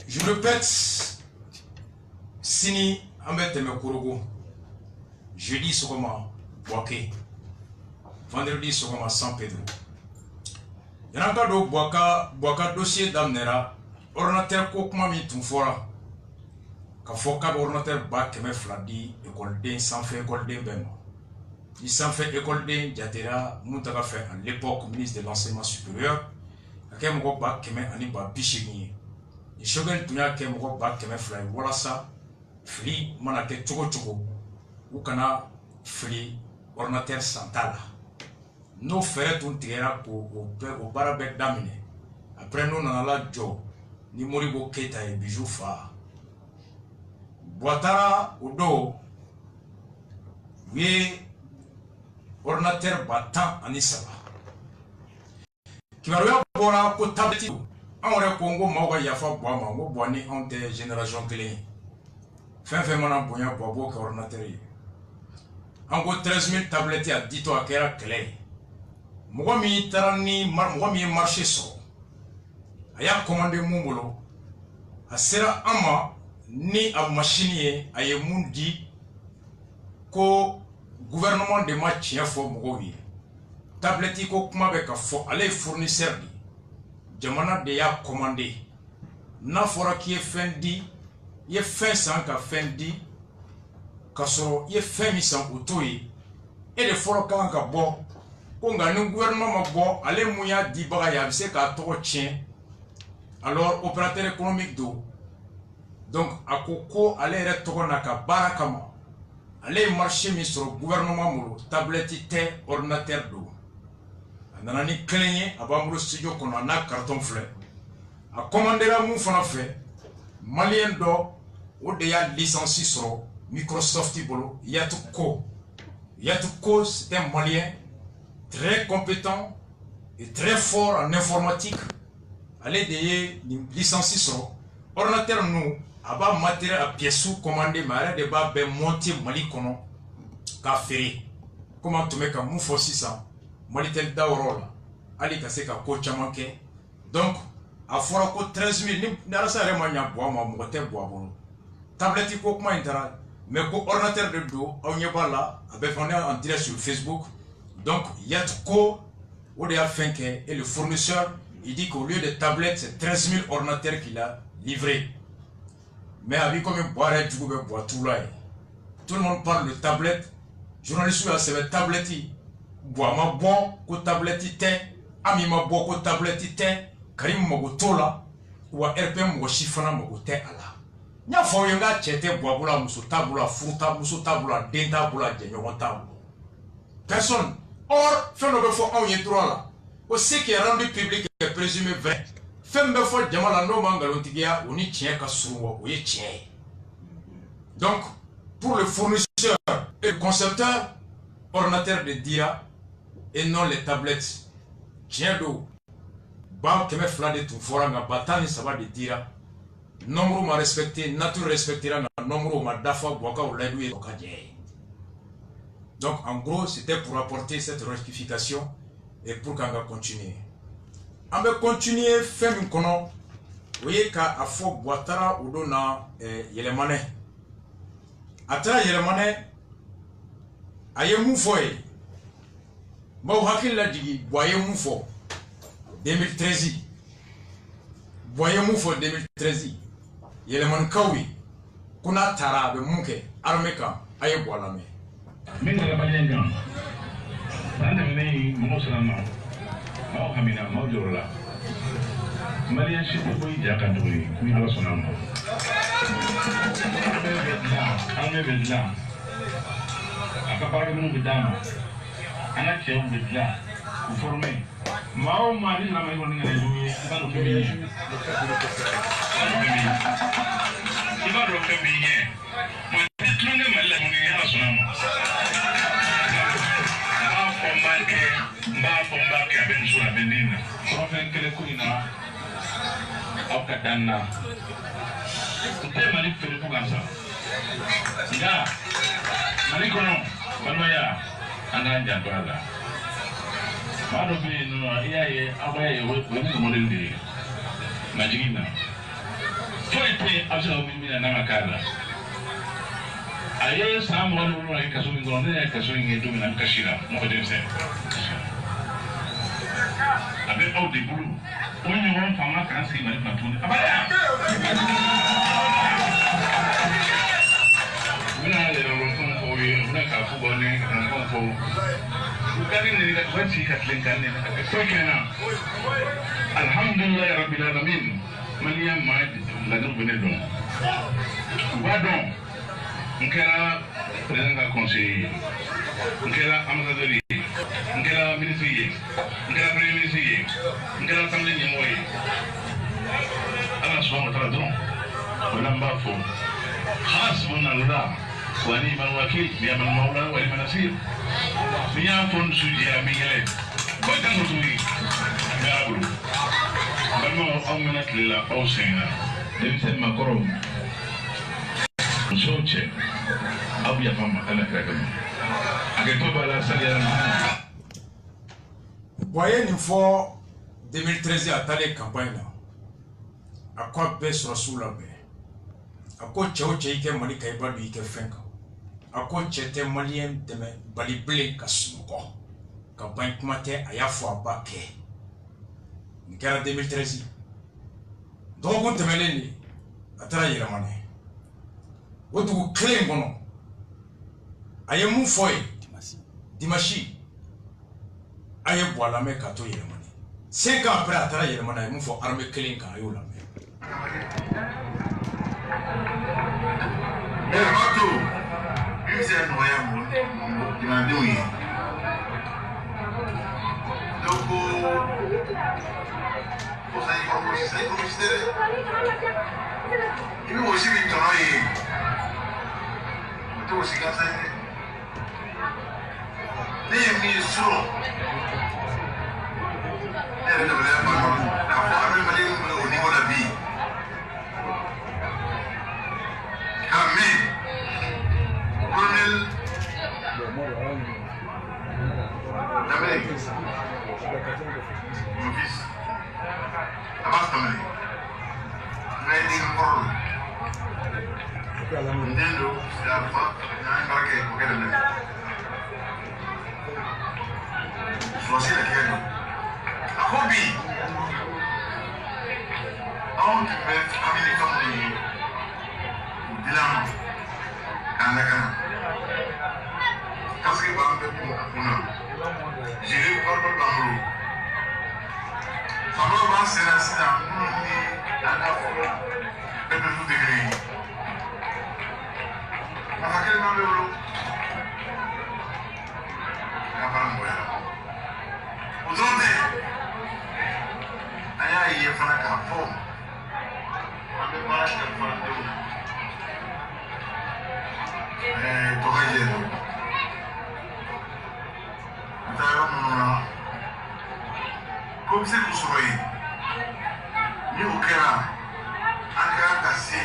Je répète, Sini Ambete Mekorogo, jeudi Sogoma Boake, vendredi Sogoma San Pedro. Yanaka do Boaka dossier d'Amnera, ordinateur Kokmami Tumfora, Kafoka ordinateur Bakeme Fladi, école d'un sans fait école d'un ben. Il s'en fait école d'un Jatera, Moutaga fait à l'époque ministre de l'enseignement supérieur, à Kemgo Bakeme Aniba Bichini. Il shogel tunya Kemgo Bakeme Fly, voilà ça. Fli manake chogo ou kana fli ordinateur central. Nous faisons un tirage au barabek d'amine. Après nous n'avons la jo ni moribo keta et bijou fa. Boitara ou do oui ordinateur battant en Isaba. Qui va regarder bora ko tableti. On le Congo mawa yafa boama mo boani on des générations clés. Fin mana bonya bobo ka ordinateur. En go 13 000 tablettes à 10 to akera clé. Moi mi tarani moi mi marché so. Aya commandé mumolo. Asera ama ni a machine aye mundi ko gouvernement de ma tien fo mogowi. Tablette ko kuma be ka fo aller fournisseur di. Jamana de ya commandé. Na fora qui est fin di, ye fin sans ka fin di. Kasoro ye fin mi sans autori. Et de fora kan ka bo. Konga nous gouvernement ma bo aller mouya di baga ya se ka to tien. Alors opérateur économique do. Donc à koko aller retourner na ka barakama. Aller marcher mi sur gouvernement molo tablette te ordinateur do. Nanani cligné à Bamboulou studio qu'on a un carton fleur. A commander à mon fana fait malien do ou déjà licencié sur Microsoft Ibolo Yatuko. Yatuko c'est un malien très compétent et très fort en informatique. Allez d'ailleurs licencié sur ordinateur nous à bas matériel à pièces commandé mais de bas ben monter Mali kono café. Comment tu mets comme mon faux 600 Malitel Daorola, Ali Kaseka Kochamanke. Donc, à Forako 13 000, Narasa Remania Boama, Mote Boabon. Tablette Kokma Intera, mais pour ordinateur de dos, on y va là, avec on est en direct sur Facebook. Donc, Yatko, Odea Fenke, et le fournisseur, il dit qu'au lieu de tablettes, c'est 13 000 ordinateurs qu'il a livrés. Mais avec comme un boire, tu peux boire tout là. Tout le monde parle de tablettes. Journaliste, c'est la tablette. Boama bon ko tablette te ami ma bon ko tablette te Karim mo tola wa RPM mo chifana mo te ala nya fo yenga chete boabula muso tabula futa muso tabula denta bula jenyo tabula personne or fait no be fo on y droit là au ce qui est rendu public est présumé vrai fait me fo jamala no mangalo tigia oni tien ka suwo o ye tien. Donc pour le fournisseur et le concepteur ordinateur de DIA et non les tablettes. Tiens d'eau. Bam qui me flade tout fora nga batani ça va de dire. Nombre m'a respecté, nature respectera na nombre m'a dafa boaka ou l'aidoué okadje. Donc en gros c'était pour apporter cette rectification et pour qu'on va continuer. On va continuer faire une kono. Vous voyez qu'à fo boatara ou dona yelemane. Atra yelemane aye mou foye. Bon, hakil la digi, boye moufo 2013. Boye moufo 2013. Yele man kawi. Kuna tara be munke armeka aye boala me. Minga la balenga. Nanda mei muslima. Mau hamina mau jorola. Maria shipu boy jaka ndui, mi ala sonamo. Ame bedla. Akapare mu bidama. Anak cewek bela, formé. Mau mari nama ibu ni ngai kita dokter. Kita dokter biye. Mungkin tuannya malah mungkin apa sonama. Ba pombake abençoa benina. Profen kele kuina. Apa dana. Kita mari pergi ke kantor. Ya. Mari kono. Kalau ya. Anda jangan berada. Mano be no iya away with the model day. Magina. Foi absent of me na makala. Aye someone who like kasumi ngone kasumi ngedu na kashira mo de se. Abe out the blue. Only one farmer can see my platoon. Abaya. Una de los con hoy una cafu bone con fo. Ukari ni wati katlenkane kwa kana. Alhamdulillah rabbil alamin. Mania mad la no benedon. Wadon. Nkela président conseiller. Nkela ambassadeur. Nkela ministre. Nkela premier ministre. Nkela assemblée nyemoye. Ala subhanahu wa ta'ala don. Wala mbafo. Hasbunallah. Wani man wakil ya man maula wa liman nasir. Miya fon sujiya miyele. Ko tan suri. Ya bulu. Bama au minat lila au sena. Dem sen makoro. Soche. Abu ya fama ala kagam. Ageto bala salia na. Voyez une fois 2013 à telle campagne là. À quoi baisse Rasoul là? À quoi tchao tchaïke mali kaiba lui ke fenka? À quoi tchete malien deme bali blé kasumuko? Campagne kumate aya fois baké. Nikara 2013. Donc on te meleni atara yeramane. Wotu claim bono. Aye mu foy Dimashi. Aye boala me kato yeramane. 5 ans après atara yeramane aye mu fo armée claim ka ayo la me. Mato, lui c'est noyau, il m'a dit oui. Donc, vous savez comment c'est? Il m'a aussi mis ton oeil. Tu aussi comme ça. Les mis sur. Les ne veulent pas. Quand on a mis au niveau de la vie. Amen. Colonel D'Amérique. Mon fils. Abbas D'Amérique. Training World. Nintendo, c'est la fois, il y a un barquet pour qu'elle le choisis laquelle. A hobby. On peut amener comme les Dilan. Kanakana. Parce que j'ai vu par le Bamou. Fabio c'est la cita, à la fois, le plus de gris. Ma faquelle m'a levé. La femme moya. Aujourd'hui, il y a un fond. On ne parle pas de comme c'est pour sourire, nous au Kera, en Kera cassé,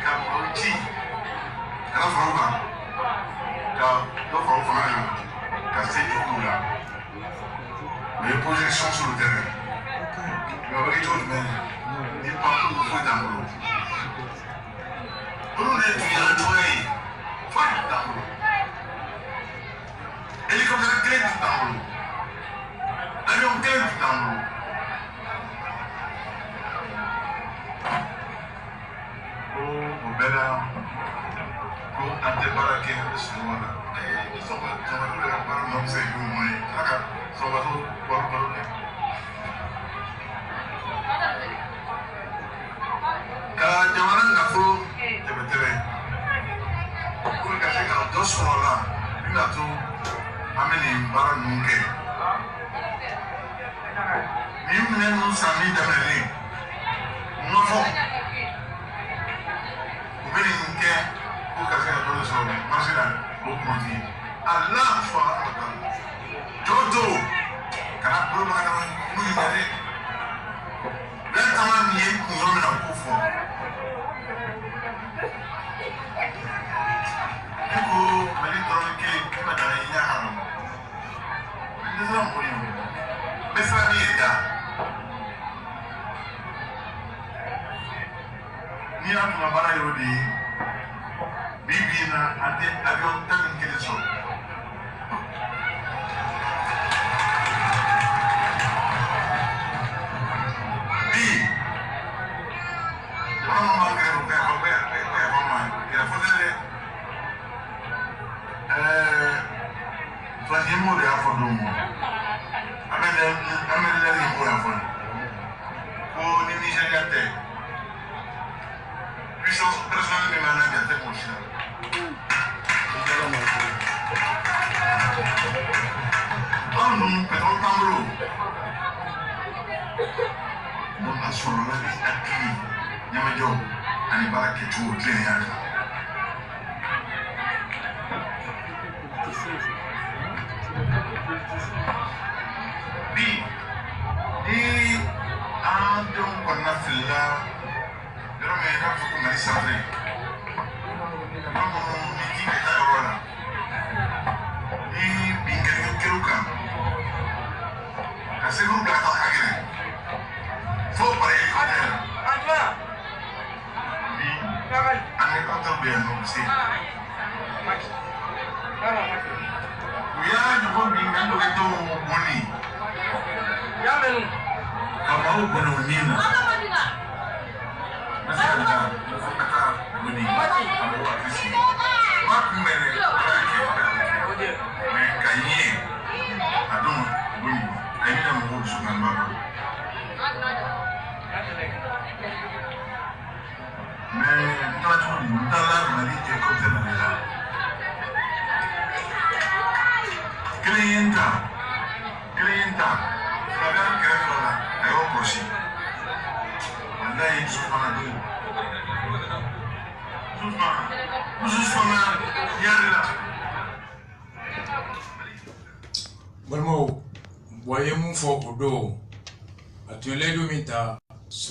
comme outil, à la fois, cassé du coup là, les projections sur le terrain. Mais avec les autres, il n'y a pas de feu dans l'eau. Pour nous, les filles, hélicoptère clé du tambour. Avion clé du tambour. Au Bénin, pour antébaraquer ce moment-là. Ils sont pas tous les rapports, non, c'est du moins. Ils sont pas tous pour le quand Yamaran n'a pas de terrain. Pour le cacher quand deux sont là, lui a tout amené une barre nunque. Nous n'avons pas sami d'amener. Nous avons. Vous venez nunque pour casser la deux sont marcher là, au produit. À la fois, Jojo, quand la première nous y allait, maintenant, il y a une couronne à profond. Eko, mali drone ke kuma da ya haram. Ni zan koyi. Besra ni da. Ni atu na bara yodi. Bibi na ante avion tan keleso.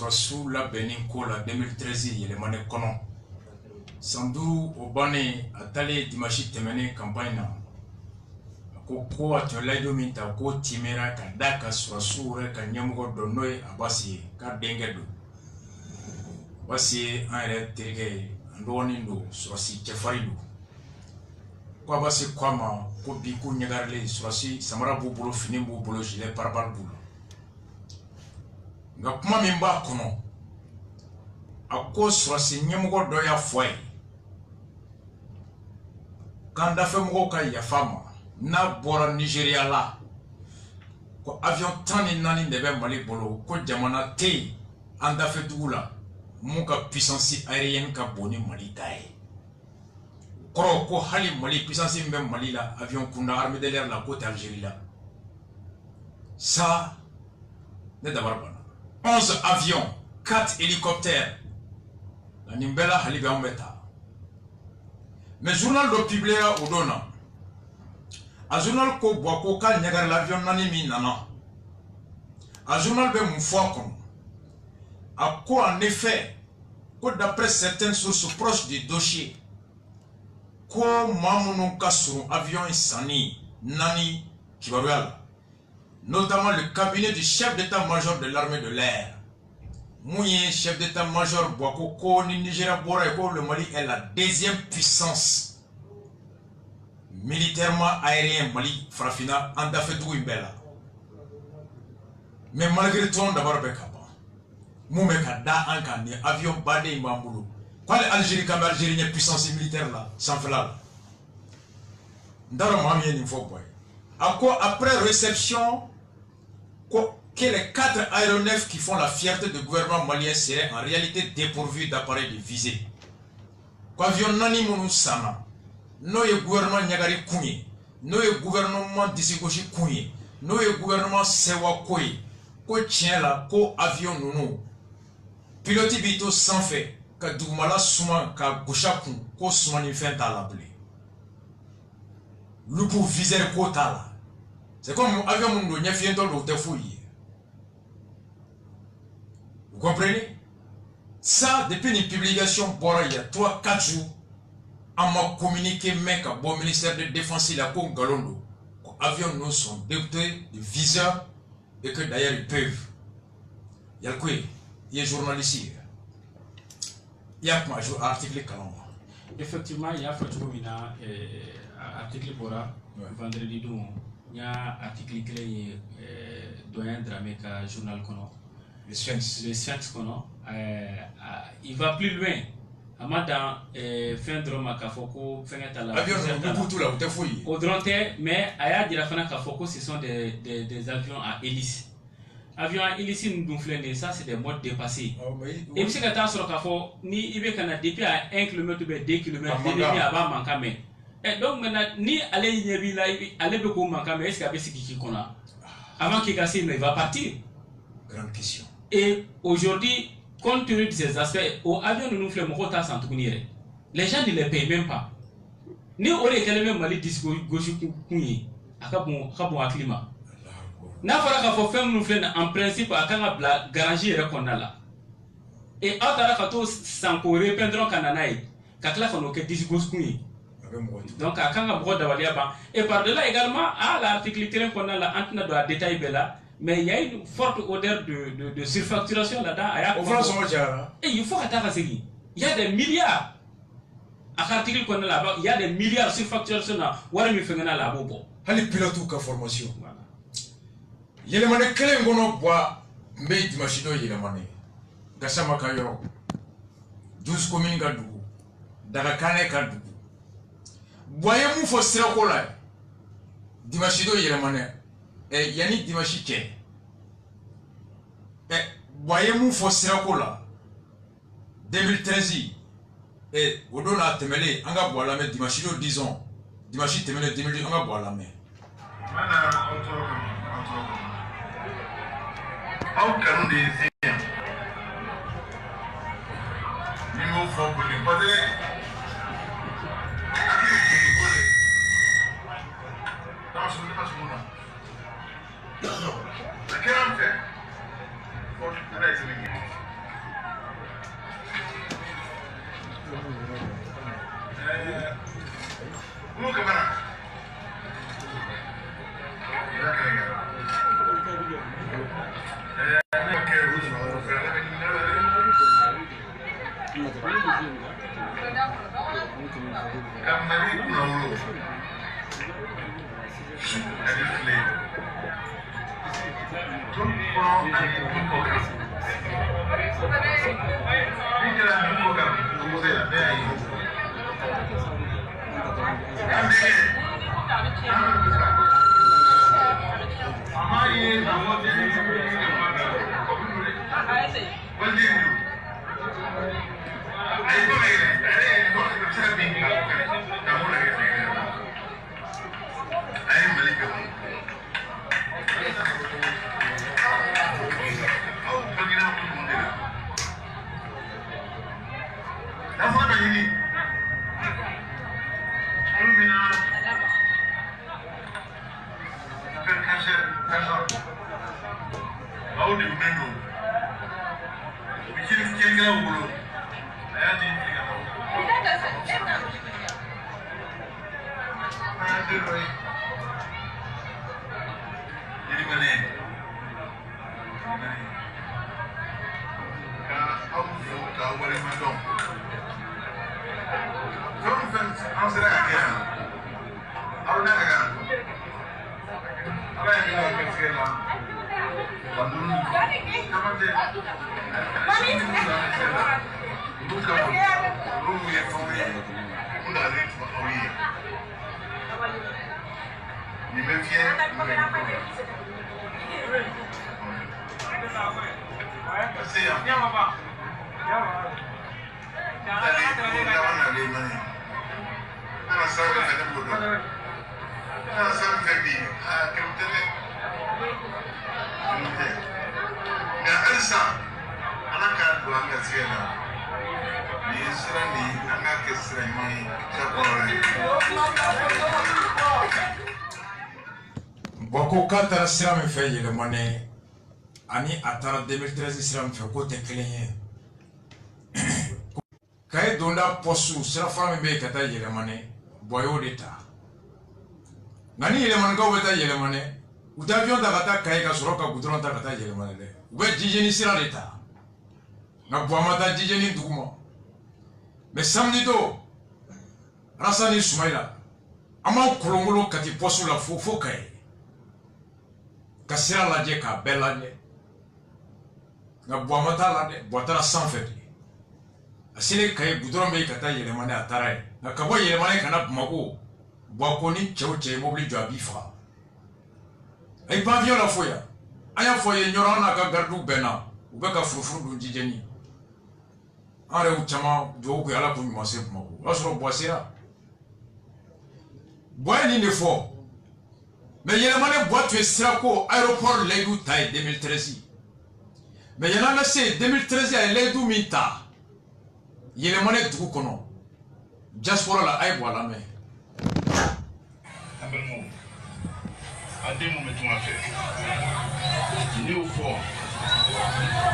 Sous la Beninco la 2013 il est mané kono Sandou Obane a talé dimanche temene campagne na ko atolay do minta ko timera ka daka sura ka nyamugo donnoy abasi ka dengedo basi ayre terege ndoni ndo sosi chefarido ko abasi kwama ko bi ko nyagarle sosi samara bubulo fini bubulo jile parabal bulo nga kuma min ba kono ako sosi nyamugo do ya foi kanda fe mo ka ya fama na bora Nigeria la ko avion tani nani de be mali bolo ko jamana te anda fe dugula mu ka puissance aérienne ka boni mali tay ko hali mali puissance mbe mali la avion kunda armée de l'air la côte Algérie la ça ne d'abord 11 avions 4 hélicoptères la nimbela hali be ambeta mais journal do publier odona a journal ko boako ka nyagar l'avion nani mi nana a journal be mfoko a ko en effet ko d'après certaines sources proches du dossier ko mamuno kasuru avion insani nani kibaruala notamment le cabinet du chef d'état-major de l'armée de l'air Mouye chef d'état-major boako ko ni Nigeria bora ko le Mali est la deuxième puissance militairement aérien Mali Farafina anda fetou imbela mais malgré tout d'abord bekaba moumeka da anka ni avion badé mbambulu quoi l'Algérie comme l'Algérie une puissance militaire là sans faire ndaro mami ni fo boy après réception que les 4 aéronefs qui font la fierté du gouvernement malien seraient en réalité dépourvus d'appareils de visée. Quand avion nani monu sana, no ye gouvernement nyagari kunye, no ye gouvernement disigoshi kunye, no ye gouvernement sewa koye, ko tient la ko avion nono. Pilote bito sans fait, ka dugmala suma ka gushaku ko suma ni fenta la blé. Lupu viseur ko tala. C'est comme avion mundo nyefiento lo te fouille. Vous comprenez? Ça, depuis une publication, il y a 3-4 jours, on m'a communiqué, mec, au ministère de Défense, il a pour Galondo. Avions nous sont dotés de viseurs et que d'ailleurs ils peuvent. Il y a quoi? Il y a journaliste. Il y a un article calme. Effectivement, il y a un article pour vendredi donc il y a un article clé doyen Dramé ka journal kono. Le Sphinx kono. Il va plus loin. Dans fin drama kafoko fengeta avion beaucoup là où t'es fouillé au dronté mais aya dira fana kafoko ce sont des avions à hélice avions à hélice nous gonfler ça c'est des modes dépassés et puis quand sur kafo ni ibe kana depuis à 1 km ou 2 km demi avant mankame et donc maintenant ni aller yebi là aller beaucoup mankame est-ce qu'abe sikiki kona avant qu'il casse il va partir grande question et aujourd'hui compte tenu de ces aspects, au avion de nous fait mon retard sans tout les gens ne les payent même pas. Ni au lieu qu'elle même aller disco gauche couille, à bon climat. N'a pas qu'à faire nous faire en principe à quand la garage est qu'on a là. Et à ta rato sans courir pendant cananaï, qu'à la fin au que disco couille. Donc à quand bord d'avalia et par delà également à l'article qu'on a là, Antina doit détailler là. Mais il y a une forte odeur de surfacturation là-dedans. Et il faut attendre il y a des milliards. À l'article qu'on a là-bas, il y a des milliards de surfacturation là. Voilà, il faut que là-bas. Allez, pilote ou formation. Il y a des manettes clés qu'on boit, mais dimanche, il y a des manettes. Gassama Kayo, 12 communes Gadougou, Darakane Gadougou. Voyez-vous, faut se recoller. Dimanche, il y a des manettes. Et Yannick Dimashi Ké. Et voyez-vous, faut se recoller. 2013, et au-delà, Temele, on va boire la main, Dimashi, disons. Dimashi Temele 2010, on va boire la main. How can they say niveau fort pour les padres? Non, je ne sais pas ce moment. I can't say. What did I say? Look at that. Boko Katara Siram fait le monnaie. Ani Atara 2013 Siram fait côté clé. Kaye Donda Posu, Sera Femme Bekata Yelemane, Boyo d'État. Nani Yelemanga Weta Yelemane, u tɛ avion ta ka taa Kayi ka sɔrɔ ka goudron ta ka taa yɛlɛma dɛ u bɛ jijeni sira de ta nka Buwa ma taa jijeni dugu ma mais samedi don Alassane Soumaïla an b'an kolonkolon Kati poste la fo Kayi ka sira lajɛ k'a bɛɛ lajɛ nka Buwa ma taa la dɛ Buwa taara sanfɛ de a selen Kayi goudron bɛ yen ka taa yɛlɛma a taara yen nka ka bɔ yɛlɛma ka na Bamako Buwa ko ni cɛw cɛ ye mobili jɔ a b'i faga a ye pan avion la fo yan an y'a fɔ ye Ɲɔrɔ n'a ka gardiw bɛnna u bɛ ka furufuru dun jijeni an yɛrɛ y'u caman dugawu kɛ Ala k'u ɲuman se Bamako o y'a sɔrɔ Buwa sera Buwa ye nin de fɔ mais yɛlɛmane Buwa tun ye sira ko aéroport Layidu ta ye 2013 mais yan'an ka se 2013 a ye Layidu min ta yɛlɛmane dugu kɔnɔ diaspora la a ye Buwa lamɛn a den mun bɛ tunga fɛ n y'o fɔ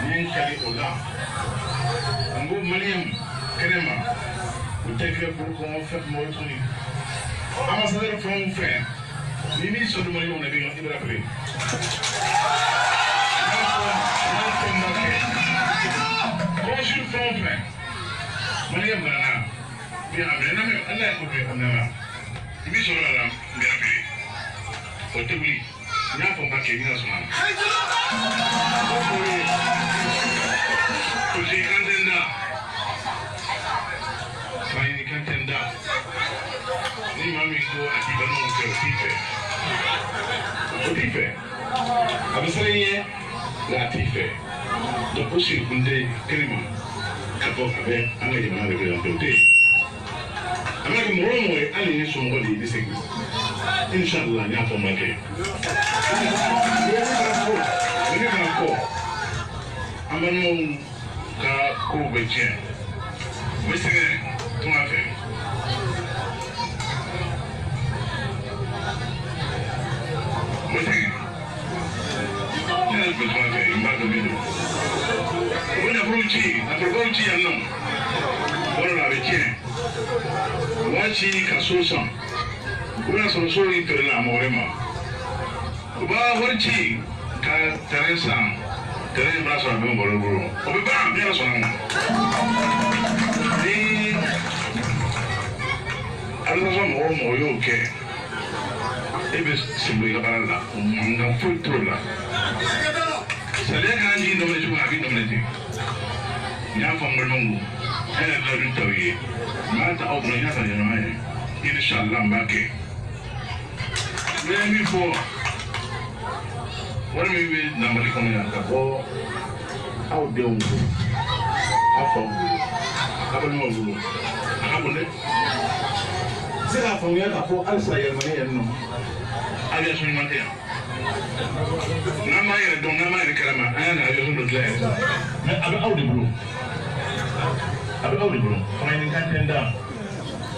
n ye n kali o la n ko maliyɛn kɛnɛ ma o tɛ kɛ burukɔn fɛn mɔgɔ tuguni ambassadeur fɛn o fɛn ni min sɔnni maliyɛnw na i bɛ rappeler n'a fɔ n b'a kɛ consul fɛn o fɛn maliyɛn banana bien a minɛna mɛ ala ye ko bɛɛ a minɛna i bɛ sɔrɔ a la n bɛ rappeler o tɛ wuli n y'a fɔ n b'a kɛ i bɛna sɔn a ma Kousi kan tɛ n da Fahini kan tɛ n da ni maa min ko a t'i balimaw fɛ o t'i fɛ o t'i fɛ a bɛ siran i ɲɛ nka a t'i fɛ donc o sirikun tɛ kɛnɛ ma ka fɔ a bɛ an ka jamana représenter o tɛ yen a mana kɛ mɔgɔ o mɔgɔ ye hali ni somɔgɔ de ye i bɛ segin Inch'Allah n y'a fɔ n b'a kɛ ne kana fɔ an balimaw ka kow bɛ tiɲɛ u bɛ sɛgɛn tunga fɛ u bɛ sɛgɛn ne yɛrɛ tun bɛ tunga fɛ n b'a dɔn min don u bɛ nafolow ci yan nɔ yɔrɔ la a bɛ tiɲɛ u b'a ci ka so san u bɛna sɔrɔ so in feerela a mɔgɔ wɛrɛ ma u b'a wari ci ka terrain san terrain in b'a sɔrɔ a bɛ mɔgɔ wɛrɛ bolo o bɛ ban ne yɛrɛ sɔnna ma ni administration mɔgɔ o mɔgɔ y'o kɛ e bɛ sigi i ka baara la mankan foyi t'o la sariya kan k'i nɔminɛ cogo min a b'i nɔminɛ ten n y'a fɔ n balimaw e yɛrɛ dilan t'aw ye n b'a ta aw bolo n y'a ta ɲɛnama ye Inch'Allah n b'a kɛ n bɛ min fɔ wari min bɛ na Mali kɔnɔ yan ka bɔ aw denw bolo aw faw bolo aw balimaw bolo a ka bon dɛ se k'a faamuya k'a fɔ halisa yɛlɛmani yan nɔ aviation ɲuman tɛ yan n'an b'a yɛrɛ dɔn n'an b'a yɛrɛ kalama an y'a na aviation dɔ dilan yɛrɛ mais a bɛ aw de bolo a bɛ aw de bolo fana nin kan tɛ n da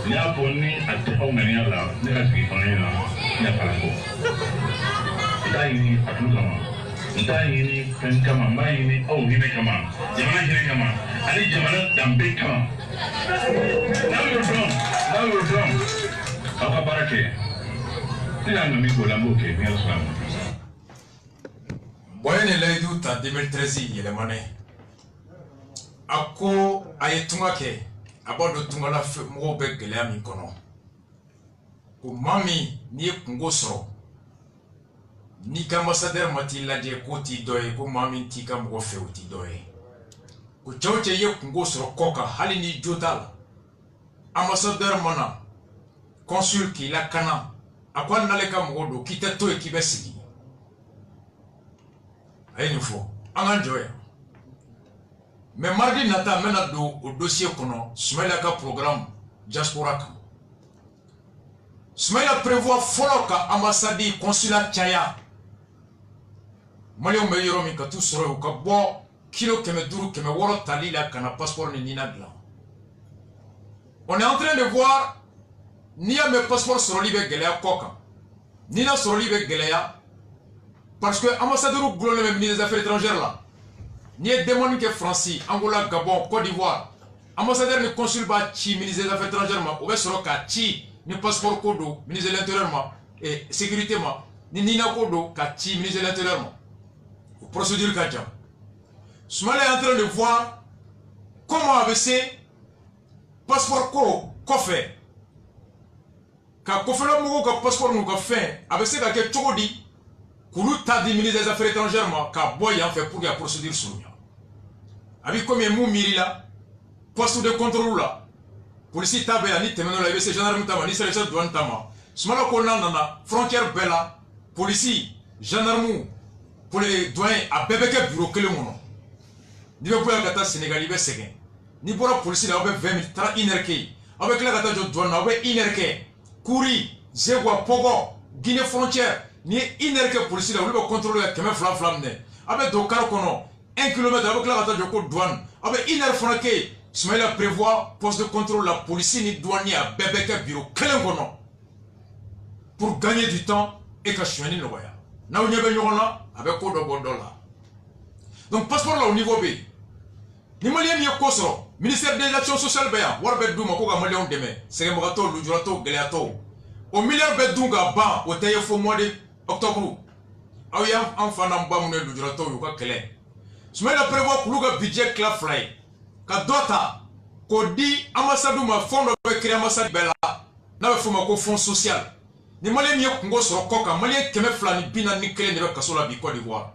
n y'a fɔ ni a tɛ aw ŋaniya la ne ka sigi fanga in na n y'a fara fɔ n t'a ɲini a tulo kama n t'a ɲini fɛn kama n b'a ɲini aw hinɛ kama jamana hinɛ kama ani jamana danbe kama n'aw y'o dɔn aw ka baara kɛ ne y'a nɔ min k'o la n b'o kɛ ni Ala sɔnna a ma. Buwa ye nin Layidu ta 2013 yɛlɛmana a ko a ye tunga kɛ a b'a dɔn tungala mɔgɔw bɛ gɛlɛya min kɔnɔ ko maa min n'i ye kungo sɔrɔ n'i ka ambassadeur ma t'i lajɛ k'o t'i dɔ ye ko maa min t'i ka mɔgɔ fɛ o t'i dɔ ye ko cɛ o cɛ i ye kungo sɔrɔ kɔ kan hali ni jo t'a la ambassadeur mana consul k'i lakana a ko hali n'ale ka mɔgɔ don k'i tɛ to yen k'i bɛ sigi a ye nin fɔ an k'an jɔ yan mais mardi nata n bɛna don o dossier kɔnɔ Soumaïla ka programme diaspora kan Soumaïla prévoit fɔlɔ ka ambassade consulat caya maliyɛnw bɛ yɔrɔ min ka t'u sɔrɔ yen u ka bɔ kilo 500 600 tali la ka na passeport ni nina dilan on est en train de voir n'i y'a mɛn passeport sɔrɔli bɛ gɛlɛya kɔ kan nina sɔrɔli bɛ gɛlɛya parce que ambassadeur gulonlen bɛ ministre des affaires étrangères la n'i ye demande kɛ Faransi Angola Gabon Côte d'Ivoire ambassadeur ni consul b'a ci ministre des affaires étrangères ma o bɛ sɔrɔ k'a ci ni passeport ko don ministre de l'intérieur ma et sécurité ma ni nina ko do ka ci ministre de l'Intérieur procédure ka jam Soumaïla est en train de voir comment ABC passeport ko fait ka ko fela mo ko passeport mo ko fait ABC ka ke chogodi kulu ta di ministre des affaires étrangères ma ka boy en fait pour la procédure sounya abi comme mu miri la poste de contrôle la police tabe ani temeno la ABC gendarme tama ni sélection douane tama Soumaïla ko nana frontière bella police gendarme pour les douaniers à bébé bureau que le monde ni be boya kata Sénégal ibe segen ni bora police la obe 20 minutes tra inerke avec la kata jo douane obe inerke Kouri Zegwa Pogo Guinée frontière ni inerke police la obe contrôler kemen flam ne avec do kar kono 1 km avec la kata jo ko douane avec iner fonake Soumaïla prévoit poste de contrôle la police ni douanier à bébé bureau que le kono pour gagner du temps et que chouani le voya na unyebe nyona avec ko do $. Donc passeport là au niveau B ni malien ni kosoro ministère des actions sociales baya warbe duma ko ga malien deme sege mogato lujurato geleato au milliard bedunga ba au tayefo mois de octobre aw yam enfana mba mun lujurato yo ka kele Soumaïla prévoit kuluga budget cla fly ka dota ko di ambassade ma fond be créer ambassade bela na be fuma ko fond social ni malien ni ko soro koka malien keme flani bina ni kele ne be kasola bi Côte d'Ivoire.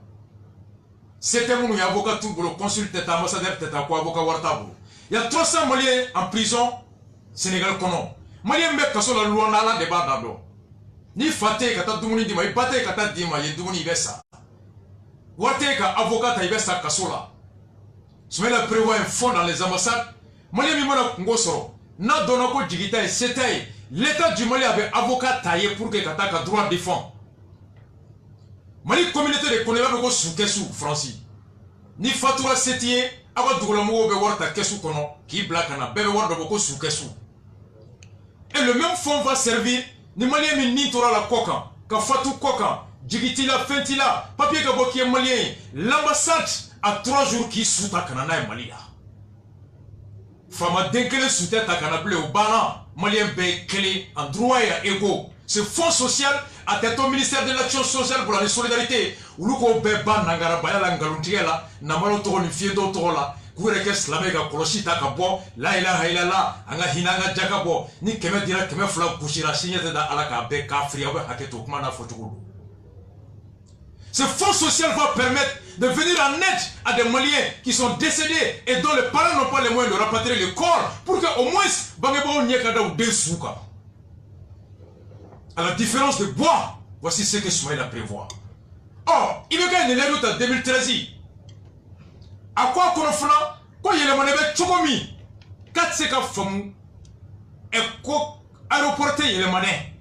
C'était mon avocat tout le consul ambassadeur teta quoi avocat wartabu. Il y a 300 Maliens en prison Sénégal kono. Malien me kaso la loi na la débat d'ado. Ni faté kata dumuni dima, ibate kata dima ye dumuni ibesa. Wate ka avocat ta ibesa kaso la. Soumaïla prévoit un fonds dans les ambassades. Malien mi mona ngosoro. Na donako digita et c'était l'état du Mali avait avocat taillé pour que kata ka droit défend. Mali communauté de Koneba ko sous kesu Francis ni fatura setie aba dugula mo be warta kesu kono ki blakana bebe wardo ko sous kesu et le même fonds va servir ni malien mi ni tora la koka ka fatu koka jigitila fentila papier ka boki malien l'ambassade à 3 jours qui sous ta kanana e Mali la fama denkele sous tête ta kana bleu bana malien be clé en droit et ego. Ce fonds social a été au ministère de l'action sociale pour la solidarité. Où l'on peut pas n'agara baya la ngaluntiela, n'amalo toro ni fiedo torola, koureke slamega koloshita kabo, la ilaha illallah, anga hinanga jakabo, ni keme dira keme fla kushira signete da alaka be kafri abe haketo kumana fotukudu. Ce fonds social va permettre de venir en aide à des Maliens qui sont décédés et dont les parents n'ont pas les moyens de rapatrier le corps pour que au moins bangebo nyekada ou desouka. À la différence de bois, voici ce que Soumaïla prévoit. Or, il me gagne les routes en 2013. À quoi qu'on fera, quand il y a le monnaie chocomi, 4 seka famu, et quoi aéroporté il y a le monnaie.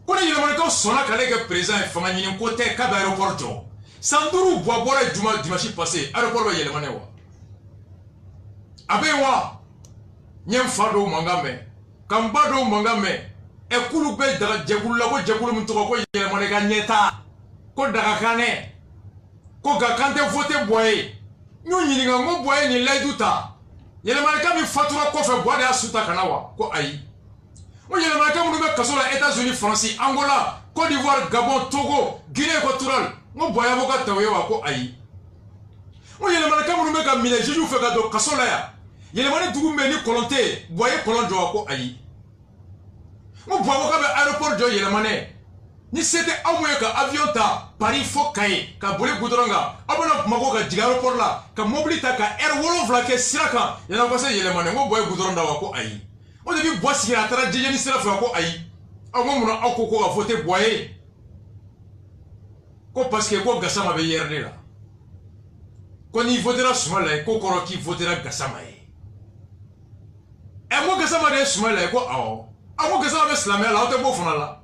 Quand il y a le monnaie, quand son collègue présent est famille, il y a un côté cab aéroport. Sandourou bois boire dimanche passé, aéroport il y a le monnaie. Abewa, nyem fado mangame, kambado mangame. E kulu be daga jegulu la ko jegulu mun to ko yele mo ga nyeta ko daga kane ko ga kante voter boye ñu ñi nga ngo boye ni lay duta yele ma ka mi fatura ko fe boade asuta kanawa ko ay mo yele ma ka mu be kasola États-Unis France Angola Côte d'Ivoire Gabon Togo Guinée équatoriale ngo boye mo ka tawe wa ko ay mo yele ma ka mu be ka mine jiju fe ga do kasola ya yele ma ne dugu me ni kolonté boye kolon jo ko ay. Mon bois aéroport de Yelemane. Ni c'était au moins qu'un avion ta Paris faut cailler, qu'un bolé goudronga. Abona mago ka aéroport là, qu'un mobilita ka air wolof la ke siraka. Yana passé Yelemane, mon bois goudronda wako ayi. On début bois si la tara djeni sira wako ayi. Au moment où on a voté boyer. Ko parce que ko Gassama be yerne là. Ko ni votera Soumaïla, ko koro ki votera Gassama. Et moi Gassama de Soumaïla ko awo. Amo que ça va se la mer là, on te beau fond là.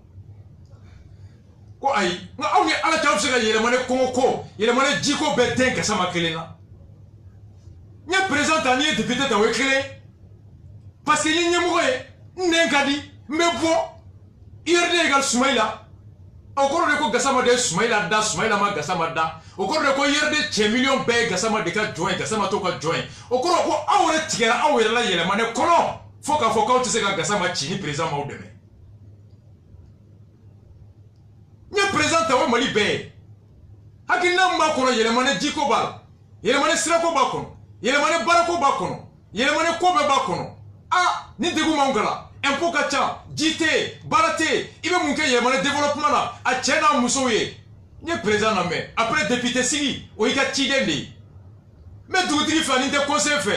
Quoi aïe? Non, on est à la table, c'est qu'il y a les monnaies Kongo, il y a les monnaies Djiko Bétin que ça m'a créé là. Il y a présent à nier député à créé. Parce qu'il y a une mouée, n'engadi, mais bon, il y a égal Soumaïla. Encore de quoi Gassama de Soumaïla da, Soumaïla ma Gassama da. Encore de quoi il y a des millions de Gassama de cas joint, Gassama toka joint. Encore de quoi, on est tiré, on est là, il y a les monnaies Kono. Faut tu sais que Gassama chini présent ma ou demain. Il y a président tawa Mali bɛɛ hakilina min b'a kɔnɔ yɛlɛmani jiko b'a la yɛlɛmani sirako b'a kɔnɔ yɛlɛmani baarako b'a kɔnɔ yɛlɛmani ko bɛɛ b'a kɔnɔ ni degun m'anw kala impôt ka ca ji tɛ yen baara tɛ yen i bɛ mun kɛ yɛlɛmani développement na a cɛ n'a musow ye n ye président lamɛn après député sigi o y'i ka ciden de ye mais dugutigi fila nin tɛ conseil fɛ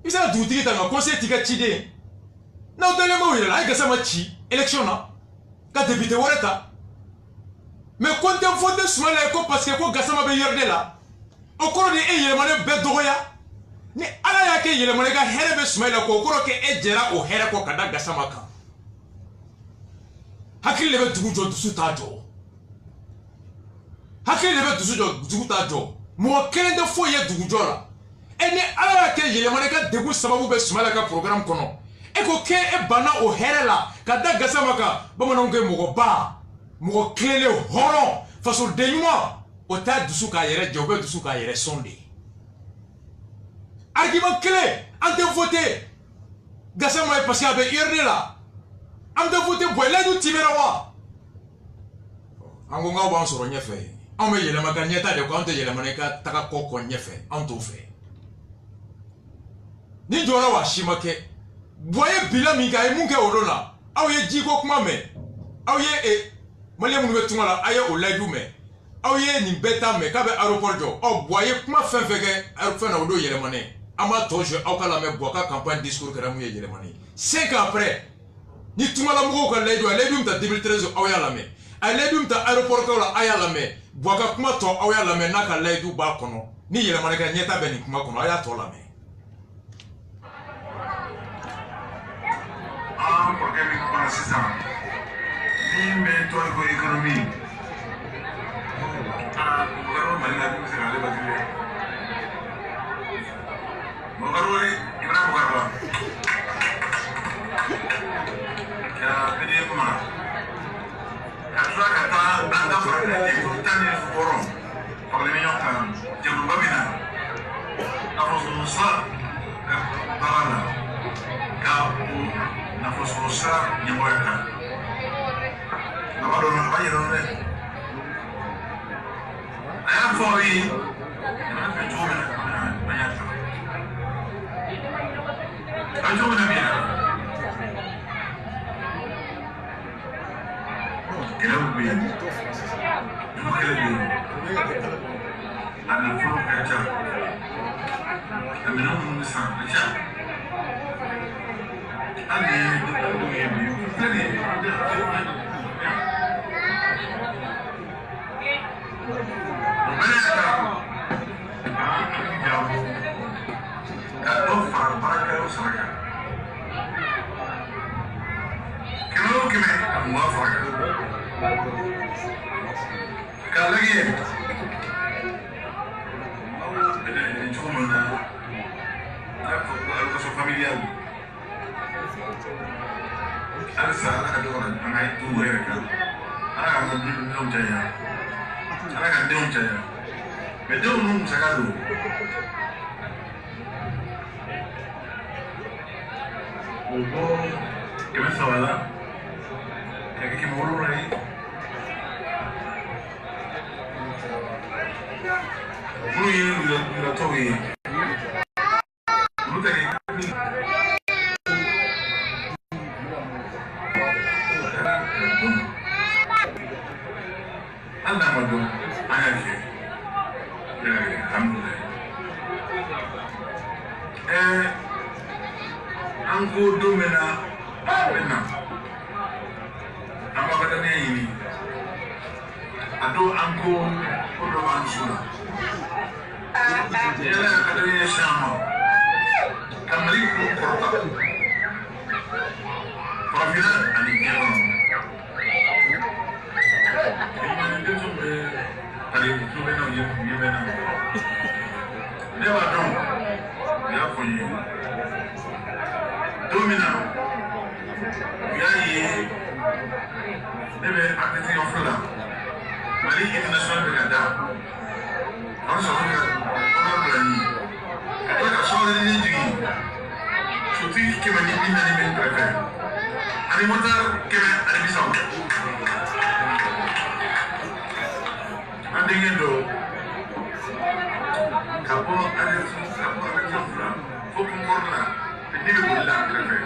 i bɛ se ka dugutigi ta nka conseil t'i ka ciden ye n'aw dalen m'aw yɛrɛ la a ye Gassama ci élection na ka député wɛrɛ ta mais ko n tɛ fɔ n tɛ Soumaïla ye ko parce que ko Gassama bɛ yɔrɔ de la o kɔrɔ de e yɛlɛmani bɛɛ dɔgɔya ni ala y'a kɛ yɛlɛmani ka hɛrɛ bɛ Soumaïla kɔ o kɔrɔ kɛ e jɛra o hɛrɛ kɔ ka da Gassama kan hakili de bɛ dugu jɔ dusu t'a jɔ hakili de bɛ dusu jɔ dugu t'a jɔ mɔgɔ kelen tɛ foyi ye dugu jɔ la ni ala y'a kɛ yɛlɛmani ka degun sababu bɛ Soumaïla ka programme kɔnɔ e ko k'e banna o hɛrɛ la ka da Gassama kan bamananw kɛ mɔgɔba mɔgɔ tilelen hɔrɔn fasoden ɲuman o t'a dusu k'a yɛrɛ jɛ o bɛ dusu k'a yɛrɛ sɔn de argument kelen an tɛ voté Gassama ye parce que a bɛ URD la an tɛ voté Boyilayidu Tibera wa an ko k'aw b'an sɔrɔ ɲɛfɛ anw bɛ yɛlɛma ka ɲɛta de kɔ anw tɛ yɛlɛmani ka taga kɔ ɲɛfɛ anw t'o fɛ ni jɔra wa si ma kɛ Boye bila min kɛ a ye mun kɛ o don na aw ye jiko kuma mɛn aw ye maliyɛn minnu bɛ tunga la a ye o layidu mɛn aw ye nin bɛɛ ta mɛn k'a bɛ aéroport jɔ Boye kuma fɛn fɛn kɛ fɛn na o don yɛlɛmani an b'a tɔ jouer aw ka lamɛn Boye ka campagne discours kɛra mun ye yɛlɛmani 5 ans après ni tungala mɔgɔw ka layidu a layidu min ta 2013 aw y'a lamɛn a layidu min ta aéroport kaw la a y'a lamɛn Boye ka kuma tɔ aw y'a lamɛn n'a ka layidu b'a kɔnɔ ni yɛlɛmani ka ɲɛta bɛ nin kuma kɔnɔ a y'a tɔ lamɛn. Porque mi conocida ni me toy ko economy garo mali na bi se ale batile mo garo ni ibrahim garo ya bidi kuma ya so ka ta anda fara ni ko tani foro parle ni yon je lu babina afro sa parana ka na fososa nyamoyaka na bado na baye no ne aya foi na petume na bayata ajo na bia grau bem no creme ana furo kaja amena no sa aja ali familiar. Alsa ana do ana tu ereka. Ana não jaya. Ana kan não jaya. Bedo não sagado. Obo que me sabala. Que molo aí. Lu towi. Lu tege. Allah madu ayake. Alhamdulillah. Ango domena bena. Amagada ne yini. Ado ango odo ansuna. Yala kadari shama. Kamali ko korta. Profila ani kero. Allez, vous pouvez nous dire maintenant. Never done. Yeah, for you. Domina. Yeah, never acting of Fula. Mali international Canada. Also, I saw the leading. So, think you can get in any prefer. And the mother came at the result. Kapo ada fula fo kumorla ni be bulla krefe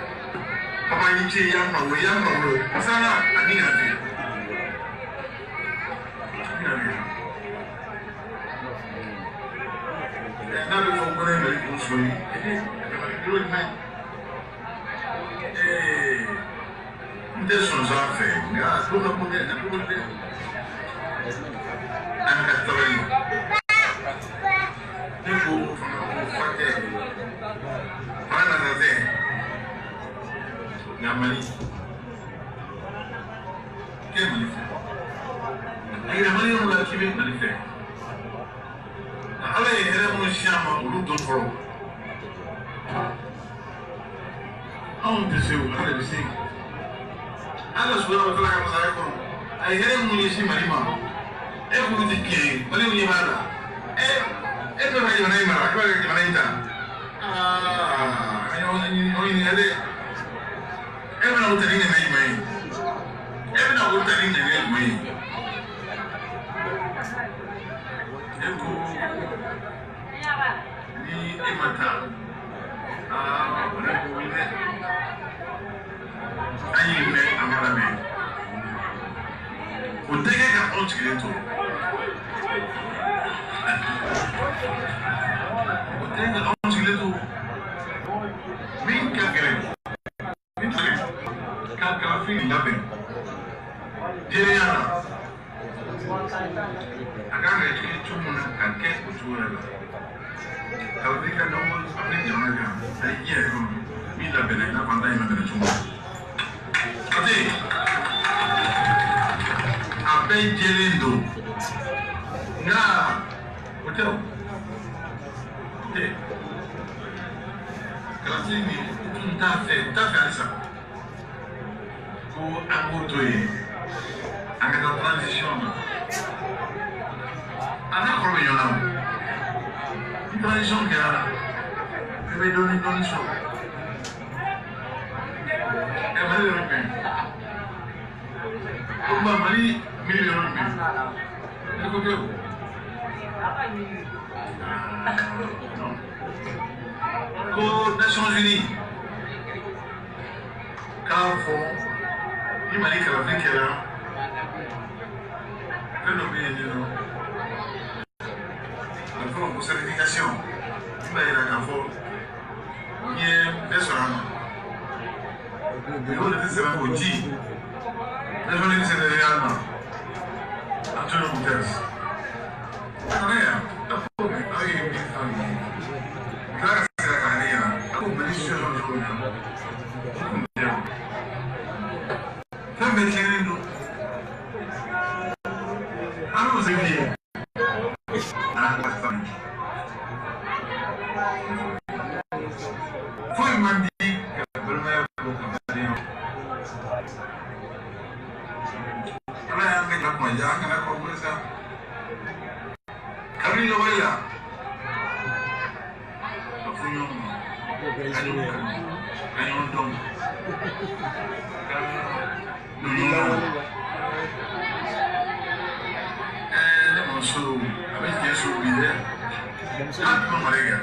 papa ni ce yamma sana adina bi na be fo kore le kusoi nde son zafe ga to na bude an ka tabari Nico Fate Panazate Namani Kemani Ayi namani on la kibe manife Ala yere mo shama ulu don foro On dise o ala dise Ala subhanahu wa ta'ala ka ko ay yere mo ni shi marima e ko dike bali ni mala Esto es una imagen, ¿cuál es la imagen? Hoy es una uterina en el medio. Es una uterina en el medio. Ni emata. Ahí me amarame. Usted que ha conseguido. Tenga onde ledo min kakere kakara fi labe diriana aganga ke tumuna kanke kutura la tawdika no abne jamaga ayiye ko mi labe na fanda ina na tumu ate abe jelindo na hotel Kalatini tá essa com a motoe a transição a na colonial transição que era eu não sou é mais europeu como mali milhão é o que aux Nations Unies. Quand il m'a dit que l'Afrique est là, il m'a dit pour certification. Il m'a dit qu'il y a un restaurant. Il faut le faire au G. La journée de cette année, Antonio Guterres. Foi mandi que primeiro Ana yang ke jalan aja karena kompresa. Kami loba ya. Aku nyong. Ayo dong. Masuk, habis dia subi deh. Apa mereka?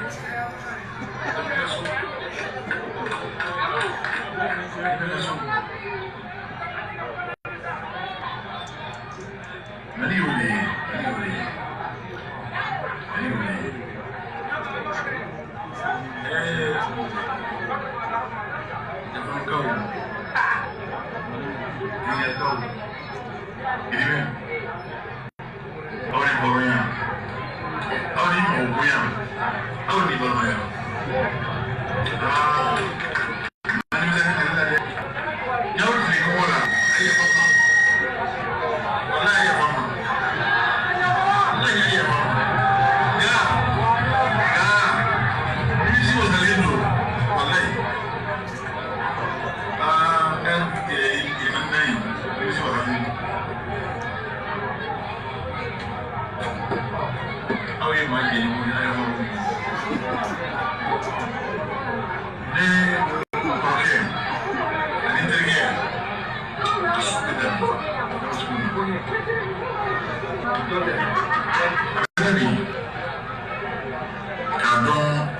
Hali kadon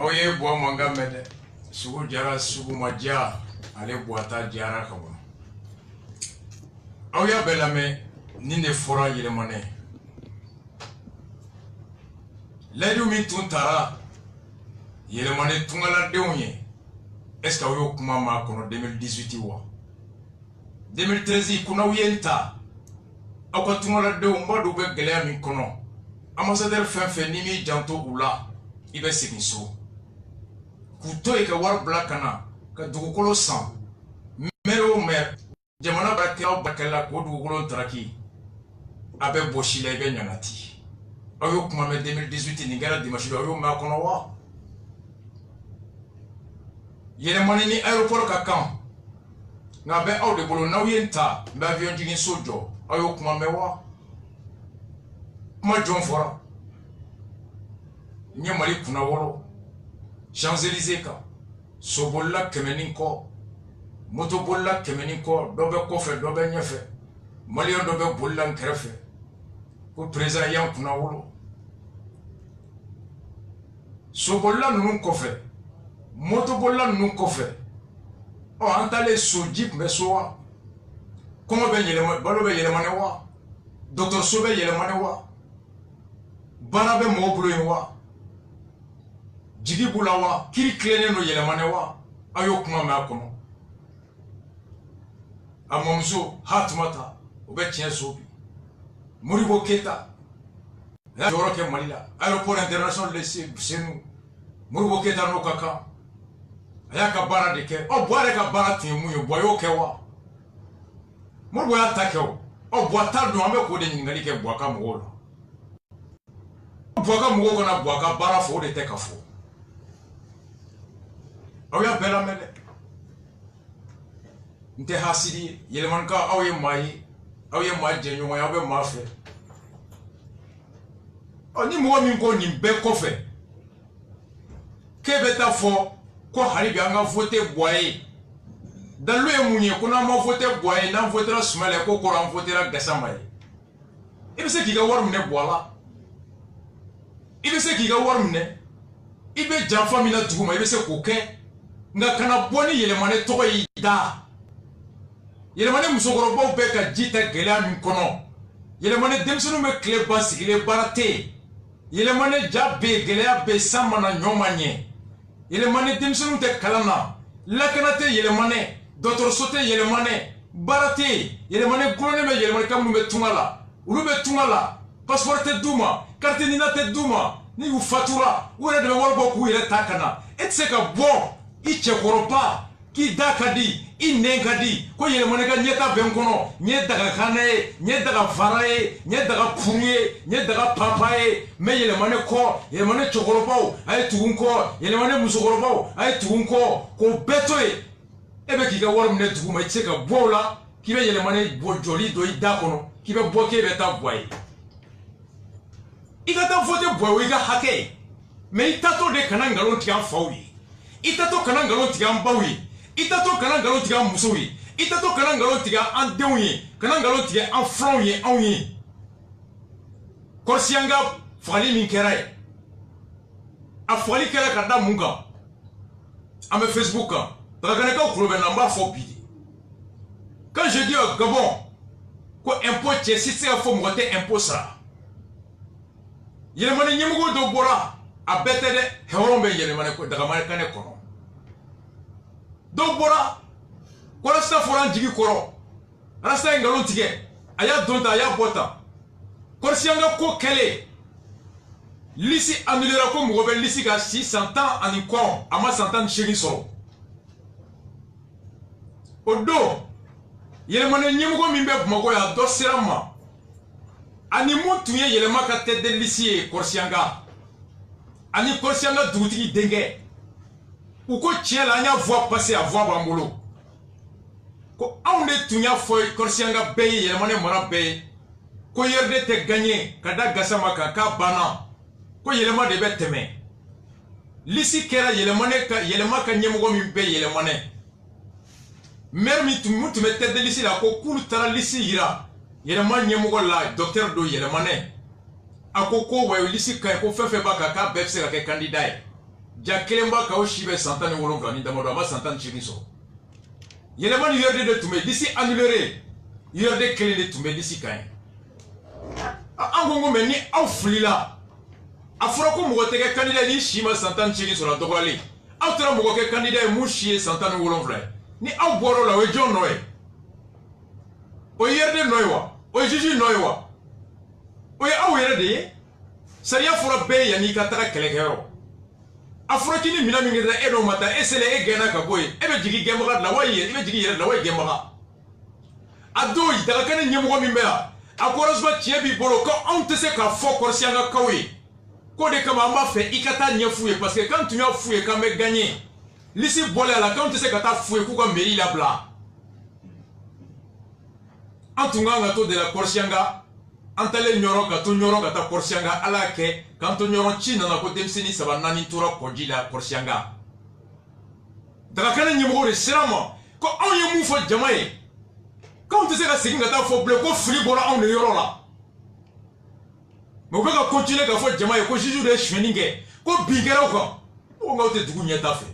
Oye boa manga mede sugu jara sugu maja ale boata jara kabono Oya belame ni ne fora yelemane Ledu mi tuntara yelemane tungala deunye est-ce que oyo kuma ma kono 2018 wa 2013 kuna uyenta akwa tungala deun mbodu be gele mi kono ambassadeur fenfe ni mi janto ula ibe sekinso kuto e ka war blakana ka dugukolo san mero mer jamana bakela ko dugukolo traki abe boshila ibe nyanati ayo kuma me 2018 ni gara dimashi ayo ma kono wa yene mani ni aéroport ka kan na be aw de bolo na yenta be avion jigin sojo ayo kuma me wa kuma jon fora nye mali kuna wolo Champs-Élysées ka sobolla kemeninko moto bolla kemeninko dobe kofe dobe nyefe malion dobe bolla nkrefe ko président yan kuna wolo sobolla nunu kofe moto bolla nunu kofe oh antale so jeep me so wa komo be yele balo be yele mane wa docteur so be yele mane wa bana be mo bulo wa jigi bula wa kiri klene no yele mane wa ayo kuma me akono amomso hatmata obe tien so bi Moribo Keita la joro ke malila aéroport international de Senu Moribo Keita no kaka ayaka bara de ke o boare ka bara tin mu yo boyo ke wa Moribo ya take o boata do ambe ko de ngali ke boaka mo lo boaka mo ko na boaka bara fo de te ka fo o ya bela mele nte hasidi yeleman ka awe mai awe ma jenyo ya be ma fe oni mo mi ko ni be ko fe ke beta fo ko haribi anga voter boye dan lo emunye ko na ma voter boye na voter smale ko ko ran voter gasama ibe se ki ga war mne boala ibe se ki ga war mne ibe janfa mi na tuguma ibe se ko ke nga kana boni yele mane to yi da Yelemane musokorobaw bɛ ka ji ta gɛlɛya min kɔnɔ yelemane denmisɛnninw bɛ tile ban sigilen baara tɛ yen yelemane ja bɛ yen gɛlɛya bɛ yen san mana ɲɔ ma ɲɛ yelemane denmisɛnninw tɛ kalan na lakana tɛ yelemane dɔgɔtɔrɔso tɛ yelemane baara tɛ yen yelemane gulonnen bɛ yelemane ka minnu bɛ tunga la olu bɛ tunga la passeport tɛ d'u ma carte d'identité tɛ d'u ma ni u fatura u yɛrɛ de bɛ wari bɔ k'u yɛrɛ ta ka na e tɛ se ka bɔ i cɛkɔrɔba k'i da ka di i nɛn ka di ko yelemane ka ɲɛta bɛ n kɔnɔ ɲɛ daga kana ye ɲɛ daga fara ye ɲɛ daga puru ye ɲɛ daga papa ye mɛ yelemane kɔ yelemane cɛkɔrɔbaw a ye tugu n kɔ yelemane musokɔrɔbaw a ye tugu n kɔ k'o bɛɛ to yen e bɛ k'i ka wari minɛ dugu ma i tɛ se ka bɔ o la k'i bɛ yelemane bɔ jɔli dɔ i da kɔnɔ k'i bɛ bɔ k'e bɛ taa bɔ a ye i ka taa voter bɔ o i ka hakɛ ye mɛ i tatɔ de kana nkalon tigɛ an faw ye i tatɔ kana nkalon tigɛ an baw ye i tatɔ kana nkalon tigɛ an musow ye i tatɔ kana nkalon tigɛ an denw ye kana nkalon tigɛ an filanw ye anw ye kɔrɔsiyanga fagali min kɛra ye a fagali kɛra ka da mun kan an bɛ Facebook kan dagakanekaw kulo bɛ na n b'a fɔ bi de quand je dis au Gabon ko impôt cɛsi tɛ se ka fɔ mɔgɔ tɛ impôt sara yelemane ɲɛmɔgɔ dɔ bɔra a bɛɛ tɛ dɛ hɛrɛw bɛ yelemane dagakanɛ kɔnɔ dɔw bɔra ko rasta fɔra an jigi kɔrɔ rasta ye nkalon tigɛ a y'a don ta a y'a bɔ tan kɔrɔsiyanga ko kɛlen lisi annulera ko mɔgɔ bɛ lisi ka si san 10 ani kɔ a ma san 18 sɔrɔ o don yelemane ɲɛmɔgɔ min bɛ Bamakɔ yan dɔ sera n ma ani mun tun ye yɛlɛma ka tête de liste ye kɔrɔsiyanga ani kɔrɔsiyanga dugutigi denkɛ u ko tiɲɛ la an y'a voix passer a voix b'an bolo ko anw de tun y'a fɔ kɔrɔsiyanga bɛɛ ye yɛlɛmane mara bɛɛ ye ko YRD tɛ gagné ka da Gassama kan k'a banna ko yɛlɛma de bɛ tɛmɛ lisi kɛra yɛlɛma ka ɲɛmɔgɔ min bɛ yɛlɛmane maire min tun bɛ tête de liste la ko k'olu taara lisi yira yɛlɛma ɲɛmɔgɔ la docteur do yɛlɛmane a ko wa lisi ka ɲi ko fɛn fɛn b'a kan k'a bɛɛ bɛ se ka kɛ candidat ye ja kelen b'a kan o si bɛ san 17 ni damadɔ a ma san 18 sɔrɔ yɛlɛma ni YRD de tun bɛ lisi annulé YRD kelen de tun bɛ lisi ka ɲi an ko mɛ ni aw filila a fɔra ko mɔgɔ tɛ kɛ candidat ni si ma san 18 sɔrɔ a dɔgɔyalen aw taara mɔgɔ kɛ candidat ye mun si ye san 17 ye ni aw bɔra o la o ye jɔn nɔ ye o ye YRD nɔ ye wa o ye juge nɔ ye wa o ye aw yɛrɛ de ye sariya fɔra bɛɛ ye yanni i ka taga kɛlɛkɛyɔrɔ a fɔra k'i ni minɛn min kɛra e n'o ma taa e selen e gɛnna ka bɔ yen e bɛ jigin gɛnbaga de la wa i bɛ jigin yɛrɛ de la wa i gɛnbaga a don dagakɛnɛ ɲɛmɔgɔ min bɛ yan a ko heureusement tiɲɛ b'i bolo ko anw tɛ se k'a fɔ kɔrɔsiyangakaw ye ko de kama an b'a fɛ i ka taa ɲɛ f'u ye parce que kan tun y'a f'u ye k'an bɛ gagner lisi bɔlen a la k'anw tɛ se ka taa f'u ye k'u ka mairie labila an tun kan ka to de la kɔrɔsiyanga an talen ɲɔrɔ ka to ɲɔrɔ ka taa kɔrɔsiyanga ala y'a kɛ k'an to ɲɔrɔ ci nana ko denmisɛnnin 3 4 tora kɔji la kɔrɔsiyanga dagakɛnɛ ɲɛmɔgɔw de sera ma ko anw ye mun fɔ jama ye k'anw tɛ se ka segin ka taa fɔ bilen ko fili bɔra anw de yɔrɔ la mɛ u bɛ ka continuer ka fɔ jama ye ko juge de ye suɲɛni kɛ ko bin kɛra u kan ko nkaw tɛ dugu ɲɛta fɛ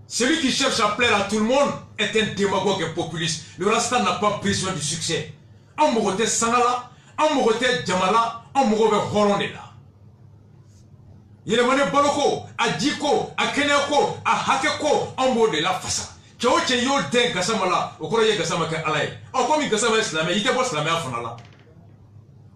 Celui qui cherche à plaire à tout le monde est un démagogue et populiste. Le Rasta n'a pas besoin du succès. En Morote Sangala, en Morote Djamala, en Morote Horonela. Yelemane Boloko, a Djiko, a Keneko, a Hakeko, en Morote de la Fassa. Tchaoche yo den Gassamala, au Korea Gassamaka Alaï. En comme il Gassama Islamé, il était pas Islamé à Fonala.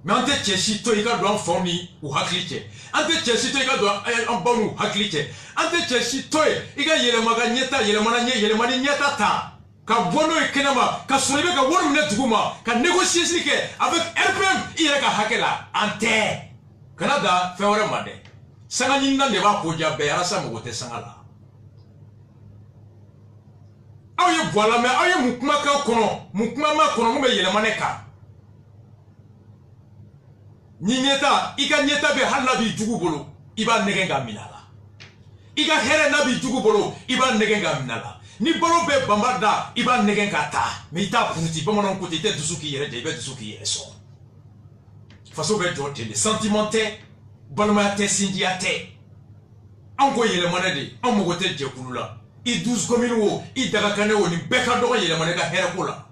Mais en tête, si toi, il doit en fournir ou hakliché. En tête, si toi, il doit en bon ou hakliché. En tête, si toi, il y a le magagnéta, il y a le managné, il y a le manignata ta. Quand Bono et Kenama, quand Solive, quand Wormnet Gouma, quand négocier avec RPM, il y a hakela. En tête. Canada, fait un made. Sanganina ne va pas dire Béarasa Mogote Sangala. Aye voilà, mais aye Mukmaka Kono, Mukmama Kono, mais il y a le maneka. Ni nyeta, ika nyeta be halla bi jugu bolo, iba negenga minala. Ika here na bi jugu bolo, iba negenga minala. Ni bolo be bambarda, iba negenga ta. Mais ita puti, pas mon côté, t'es dusuki yere, t'es dusuki yere son. Faso be jote, les sentimentaires, balma te sindiate. Ango yele manade, amogote djekulula. I 12 communes wo, i dagakane wo, ni beka doga yele manega here kola.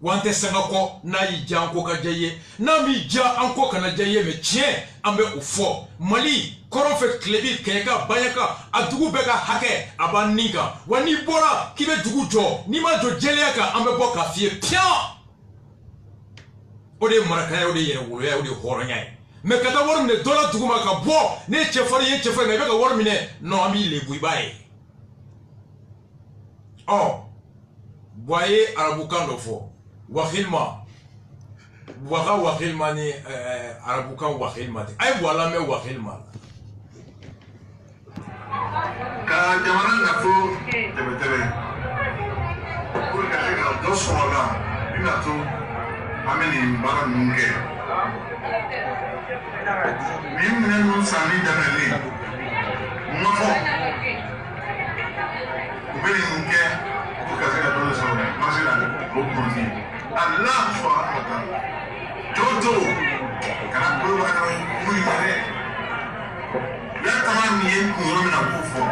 Wante sangako na yija anko ka jaye na mi ja anko kana jaye me tien ambe ufo Mali korofe klebi keka bayaka adugu beka hake abaninga wani bora kibe dugu jo ni ma jo jeleaka ambe boka fie pia ode marakaya ode yere wolo ya ode horonya me kata wor mine dola dugu maka bo ne chefari ye chefari na beka wor mine no ami lebu ibae oh voyez arabukan do fo Wahilma Wahilma ni Arabukan Wahilma ay wala me Wahilma ka jamana na fo tebe pour que les dos sola ina to ameni mbara nunge mimi nenu sami dameli mofo ubeli nunge pour que les dos sola masila au Allah subhanahu wa ta'ala jojo kana ko ba ka muy mare ya tamam yen ko ro na ko fo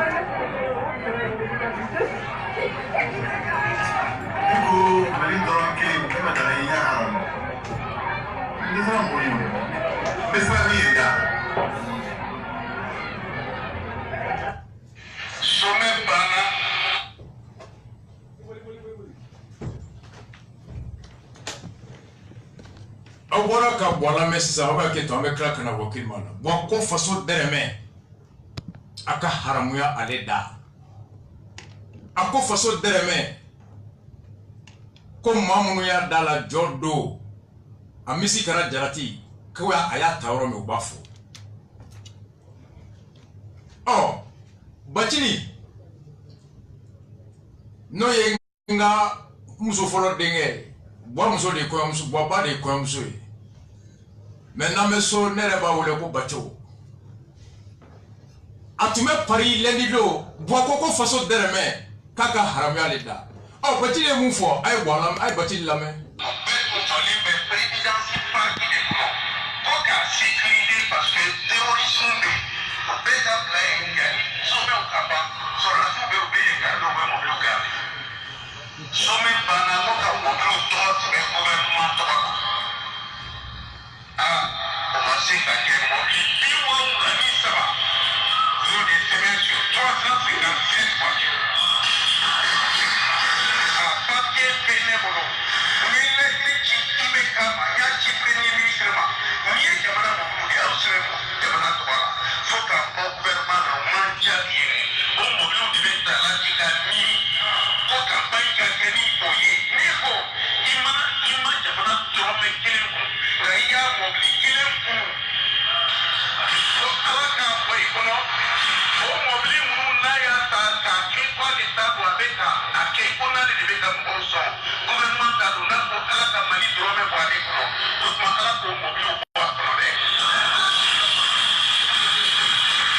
ko mali don ke ko ma da ya ni fa mo yo besa ni da some bana awara ka bola mesa aba ke to amekra kana wakil mana wa ko faso dereme aka haramuya aleda ako faso dereme ko mamunu ya dala jodo amisi kara jarati ko aya tawro me ubafo oh bachini no yenga muso folo denge bo muso de ko muso bo ba de ko muso maintenant me so nere ba wole ko bacho atume pari lendido bo ko faso dereme kaka haram ya leda oh bati le mufo ay bolam ay bati lame parce que terrorisme beta playing some okapa so rafu be obeye ngalo we mo luka some bana mo ka mo tot me gouvernement to Masika ke mo ipiwo ngani saba zo de semesio 357 fois papier bénévole mille qui tibe kama ya ci premier ministre ma ni jamana mo mo ya usre mo jamana to bala foka mo gouvernement no manja yere o mo lu di beta la di ka ni ko campagne ka ni boye ni ko ima jamana to me kelen ko ya mo bi kelen ko so ala ka boy kono o mo bi mu na ya ta ka ke kwa de ta bo abeka ake kona de beta mo so gouvernement da do na ko ala ka mali do me bo ade ko o ma ala ko mo bi o ko ko de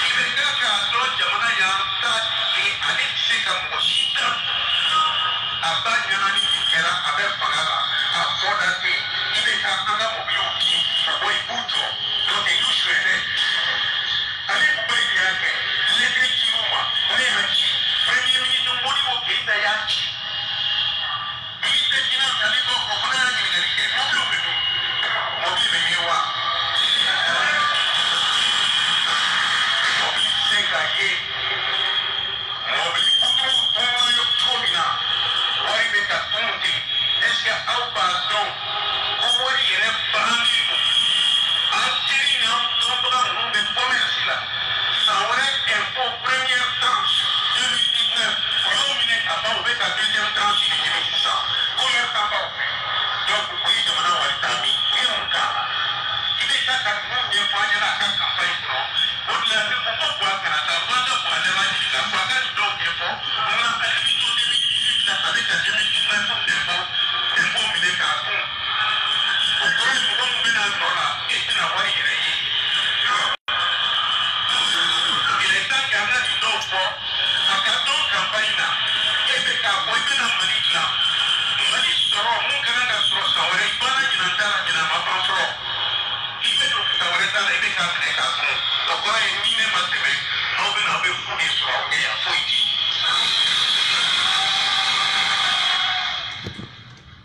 ibe ka do jamana ya ta ki ani se ka mo shita aba nyana ni kera abe pagala a foda ke ibe ka anga mo bi o ki boy puto do de yushwe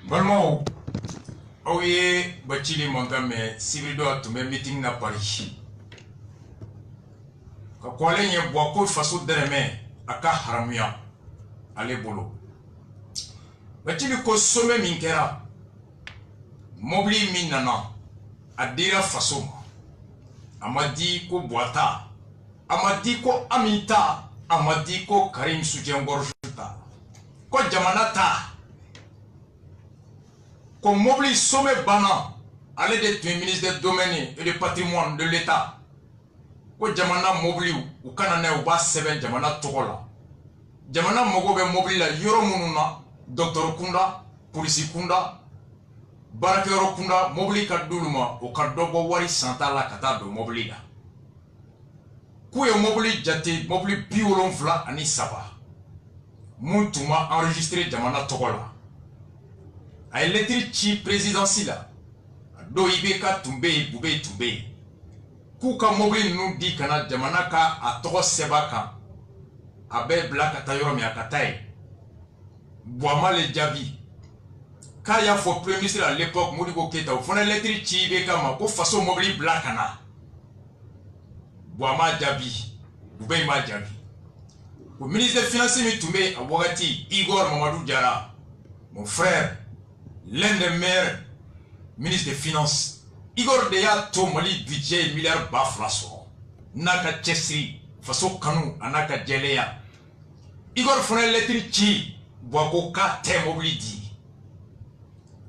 Balmo, oye, Bachili Montame, Sivido to me meeting na Paris. Kakwale nye bwako faso dereme, aka haramia, ale bolo. Bachili ko some minkera, mobli minana, adira faso. Amadi ko boata, amadi ko amita, amadi ko Karim Soutien-Gorge. Ko jamanata. Comme mobili sommet bana, allez d'être ministre des domaines et du patrimoine de l'État. Ko jamana mobili ou kanane ou bas seben jamana tokola. Jamana mogobe mobili la yoro mununa, docteur kunda, police kunda, barakero kunda, mobili kaduluma, ou kadobo wari santala kata do mobili la. Kouye mobili jate, mobili biolon fla ani saba. Muntuma enregistré jamana tokola. A l'électrici présidentielle, do ibeka tumbe bube tumbe. Kuka mobili nundi kana jamanaka a toko sebaka. Abe blaka tayoro mi akatai. Boama le jabi. Kaya fo premier ministre à l'époque Modibo Keita ou fona l'électrici ibeka ma ko façon mobili blakana. Boama jabi. Bube ma jabi. Au ministre des Finances mi tumbe a Wagati Igor Mamadou Diara. Mon frère. L'un des meilleurs ministres des Finances, Igor Deya to Mali budget milliard baflaso. Naka Chesri, faso kanu anaka jeleya. Igor fona lettre chi, boako ka te mobilidi.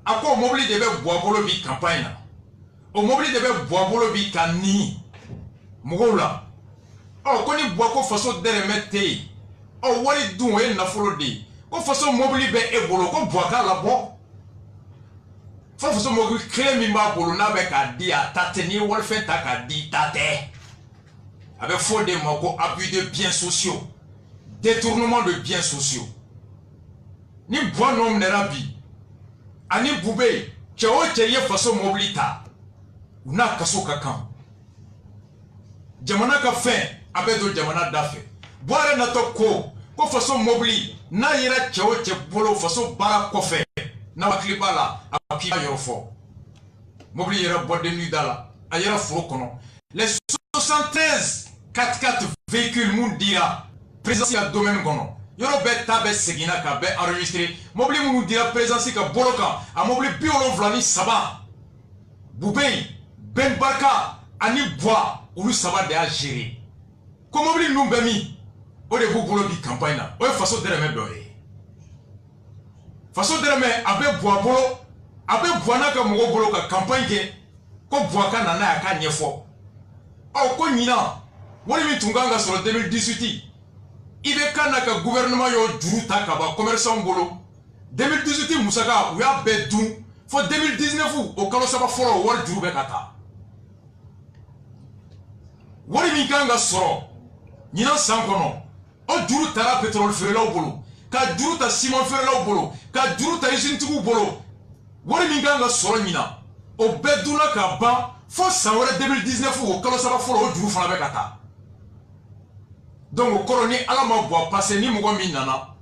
Ako mobili debe boabolo bi campagne. O mobili debe boabolo bi kani. Mugola. O koni boako faso dere mete. O wari dun e nafolo de. Ko faso mobili be ebolo ko boaka la bo. Faso mobili kle mi ba bolo na be ka di atate ni wal fe ta ka di tate. Avec faux des mots, abus de biens sociaux, détournement de biens sociaux. Ni bon nom nerabi, ani boubé, tchao tchaye façon mobilita, na kaso kakan. Jamana ka fin, abedo jamana dafe. Boire na to ko façon mobili, na yera tchao tche bolo façon bara kofe, na waklibala, api yorofo. Mobili yera boîte de nuit dala, ayera furo kono. Les 73 4x4 véhicules moun dira présence à domaine kono. Yoro be tabe segina ka be enregistré. Mobili moun dira présence ka boloka. A mobili biolon vlani saba. Boubey, Ben Barka, ani bois, ou saba de a gérer. Comme mobili nou bemi, o de vous bolo bi campagne na. O façon de remettre doye. Façon de remettre abe bois bolo, abe bois na ka mogo bolo ka campagne ke, ko bois ka nana ya ka nyefo. Oh, ko nyina woni mi tunganga sur 2018 ibe kana ka gouvernement yo juruta ka ba commerçant bolo 2018 musaka we a bedun for 2019 o kalo saba foro war juru be kata woni mi kanga soro nyina sankono o juru tara pétrole ferelaw bolo ka juru ta ciment ferelaw bolo ka juru ta usine tugu bolo woni mi kanga soro nyina o beduna ka ba faut savoir 2019 au kalo saba folo o juru fana be kata donc o koroni ala ma boa passer ni mogo min nana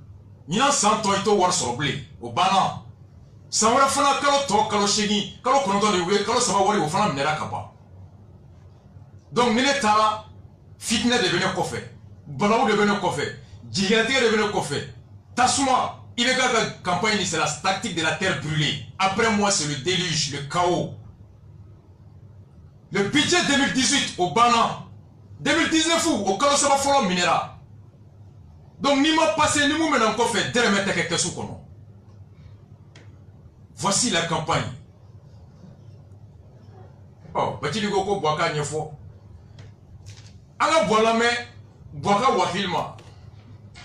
nyina santo ito war soroble o bana sawara fana kalo to kalo shegi kalo konoto de we kalo saba wari o fana minera kaba donc ni ne tara fitna de bene kofe balawu de bene kofe jigante de bene kofe tasuma il est la campagne c'est la tactique de la terre brûlée après moi c'est le déluge le chaos. Le budget 2018 au Bana, 2019 au Kalosaba Folo Minera. Donc, ni m'a passé, ni m'a maintenant encore fait derrière quelque chose. Voici la campagne. Oh, Bati Ligoko Boaka Nyefo. Ala Boalame, Boaka Wakilma.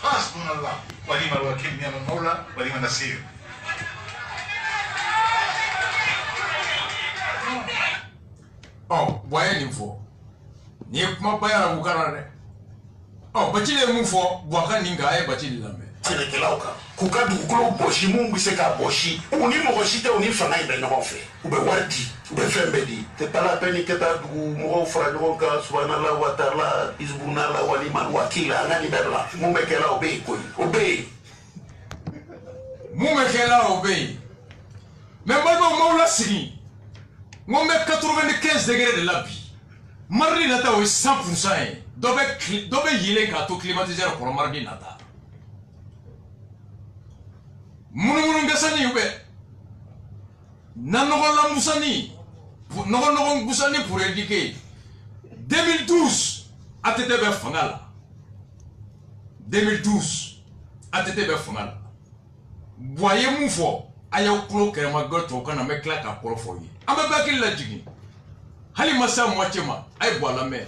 Hasbunallah, Walima Wakil Miaman Mola, Walima Nasir. Oh, boye ni fo. Ni kuma bayara bukarare. Oh, bachile mu fo, boaka ninga ay bachile lambe. Tele kelauka. Kuka dukolo boshi mungu seka boshi. Uni mogoshite uni fana ibe nyofe. Ube wardi, ube fembedi. C'est pas la peine que ta du mo frajonka subhanallah wa ta'ala izbunallah wa liman wakila ngani bebla. Mumekela obey koy. Obey. Mumekela obey. Mais moi, là, c'est on met 95 degrés de la vie. Mardi nata est 100%. Dobe yile ka to climatiseur pour mardi nata. Munu ngasani ube. Nanogola musani. Nogon musani pour indiquer 2012 ATTB Fangala. 2012 ATTB Fangala. Voyez mon fort. Ayaw klo kerema goto kana me klaka porofo yi amba bakil la jigi hali masa moitiema ay bola me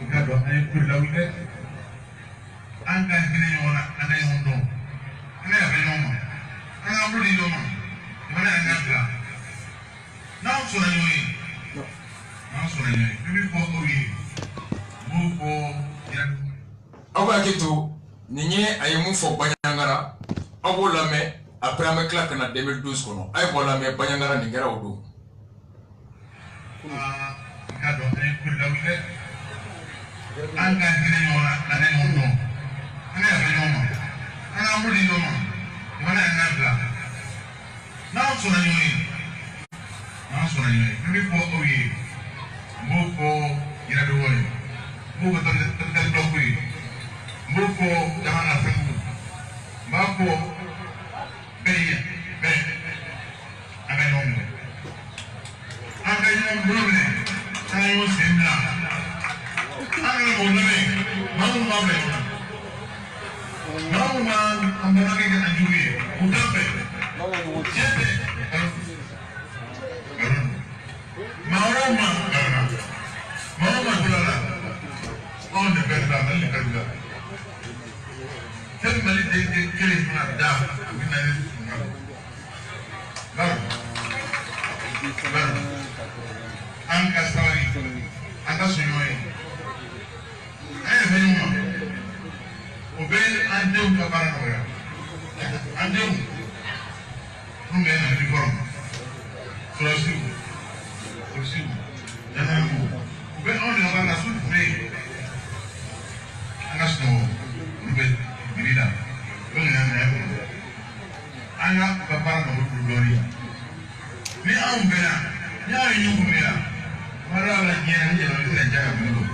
ikado ay pour la wite anga hene yona anga yondo anga ya yoma anga mbuli yoma mana anga bla na so na yoyi bibi ko oyi mo ko ya aba keto ninye ay mu fo banyangara abo lame après ame claque na 2012 kono ay bo lame banyangara ningera odo ikado ay pour la wite anga hene yona anga yondo anga ya yoma anga mbuli yoma mana anga bla na so na yoyi bibi ko oyi mo ko ira do woy mo ko tan do ko yi mo ko jamana fangu ma ko beye anga yom blone ayo semla anga mo ne ma ambana ke na juwe utambe jete Maroma kulala on the bed la mali kadula tel mali de kele na da wina ni anka sawari anga suyoy ay benuma obe ande ka barana ya ande nunga na ni korom so aussi janganmu ube on la bana sul pre angasno ube birida anga babara no gloria ni au bena ya yukumia mara la nyanya ni la jaga mungu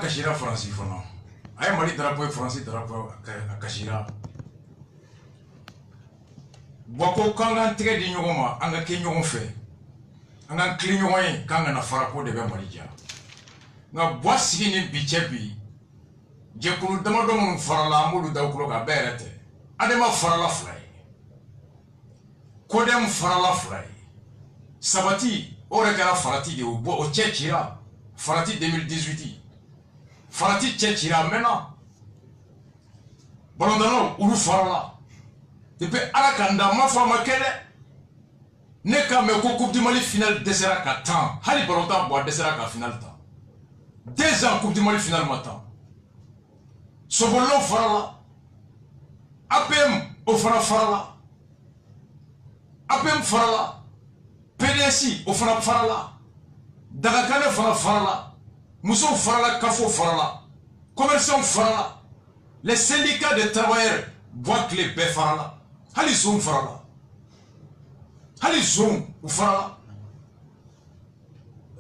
Kashira Francis fono ay mali drapeau français drapeau kashira boko kanga tege di nyogoma anga ke nyogon fe anga kli nyogon kanga na farako de be mali ja nga boisi ni bichebi je kulu dama do mun farala mulu da kulo ka berete adema farala fly kodem farala fly sabati ore kala farati de bo o chechira farati 2018 Farati tchèchira maintenant. Bolondano, ulu farala. Depuis Alakanda, ma femme kele. Ne ka me ko coupe du Mali finale desera ka temps. Hali bolondan bois desera ka finale temps. 2 ans coupe du Mali finale matin. Sobolon farala. APM au farala. APM farala PDS o fana farala Dagakane fana farala Muso farala Kafo farala commerçants farala les syndicats de travailleurs voient que les bêtes farala hali zone farala hali zone ou farala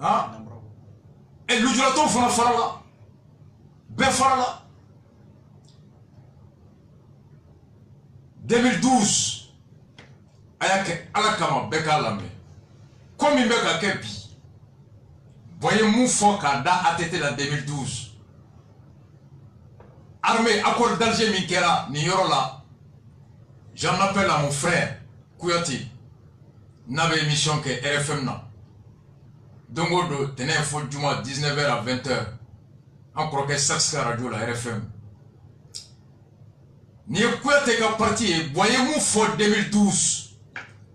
ah et l'ujurato fana farala bêtes farala 2012 ayake alakama beka lame comme il beka kepi voyez mon fort kada ATT dans 2012 armée accord d'Alger Minkera ni yorola j'en appelle à mon frère Kouyati n'avait émission que RFM na dongodo tenait fo juma 19h à 20h encore que Saxka radio la RFM ni Kouyati ka parti voyez mon fort 2012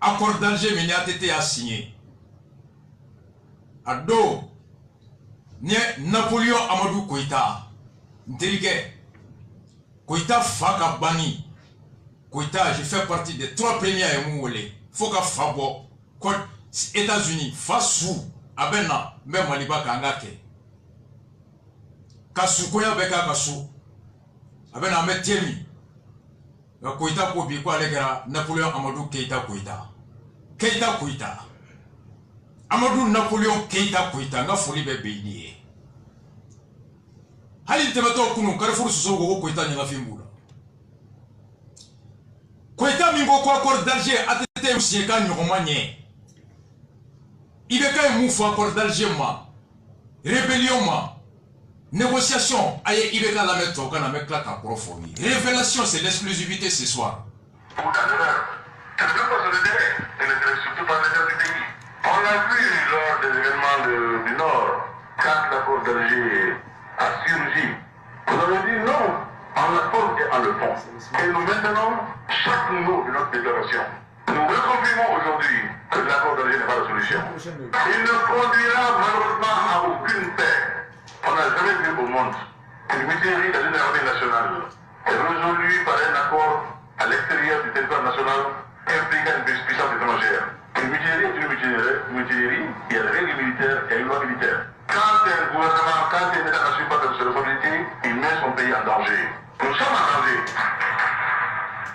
accord d'Alger Minkera ATT a signé ado ni Napoléon Amadou Koïta Nterike Koïta Faka Bani Koïta, je fais partie des 3 premiers à Mouolé. Foka Fabo, États-Unis, Fassou, Abena, même Maliba Kangake. Kassou, Koya Beka Kassou, Abena Metiemi. Koïta Kobi, quoi, les gars, Napoléon Amadou Keïta Koïta. Keïta Koïta. Amadou Napoléon Keïta Koïta, n'a folie bébé. Hali Tebato Kounou, Carrefour Sogo Koïta Nilafimboula. Koïta Mingo accord d'Alger ATT Moussieka Nyoromanye. Ibeka Moufou accord d'Alger ma. Rébellion ma. Négociation. Aye Ibeka la mettre au Ghana avec la profonde. Révélation, c'est l'exclusivité ce soir. On l'a vu lors des événements du Nord, quand l'accord d'Alger a surgi. Vous avez dit non. En la forme et en le fond. Et nous maintenons chaque mot de notre déclaration. Nous reconfirmons aujourd'hui que l'accord d'Alger n'est pas la solution. Il ne conduira malheureusement à aucune paix. On n'a jamais vu au monde une mutinerie dans une armée nationale résolue par un accord à l'extérieur du territoire national impliquant une puissance étrangère. Une mutinerie est une mutinerie, il y a des règles militaires et une loi militaire. Quand un gouvernement, quand un État n'assume pas de ses responsabilités, il met son pays en danger. Nous sommes en danger.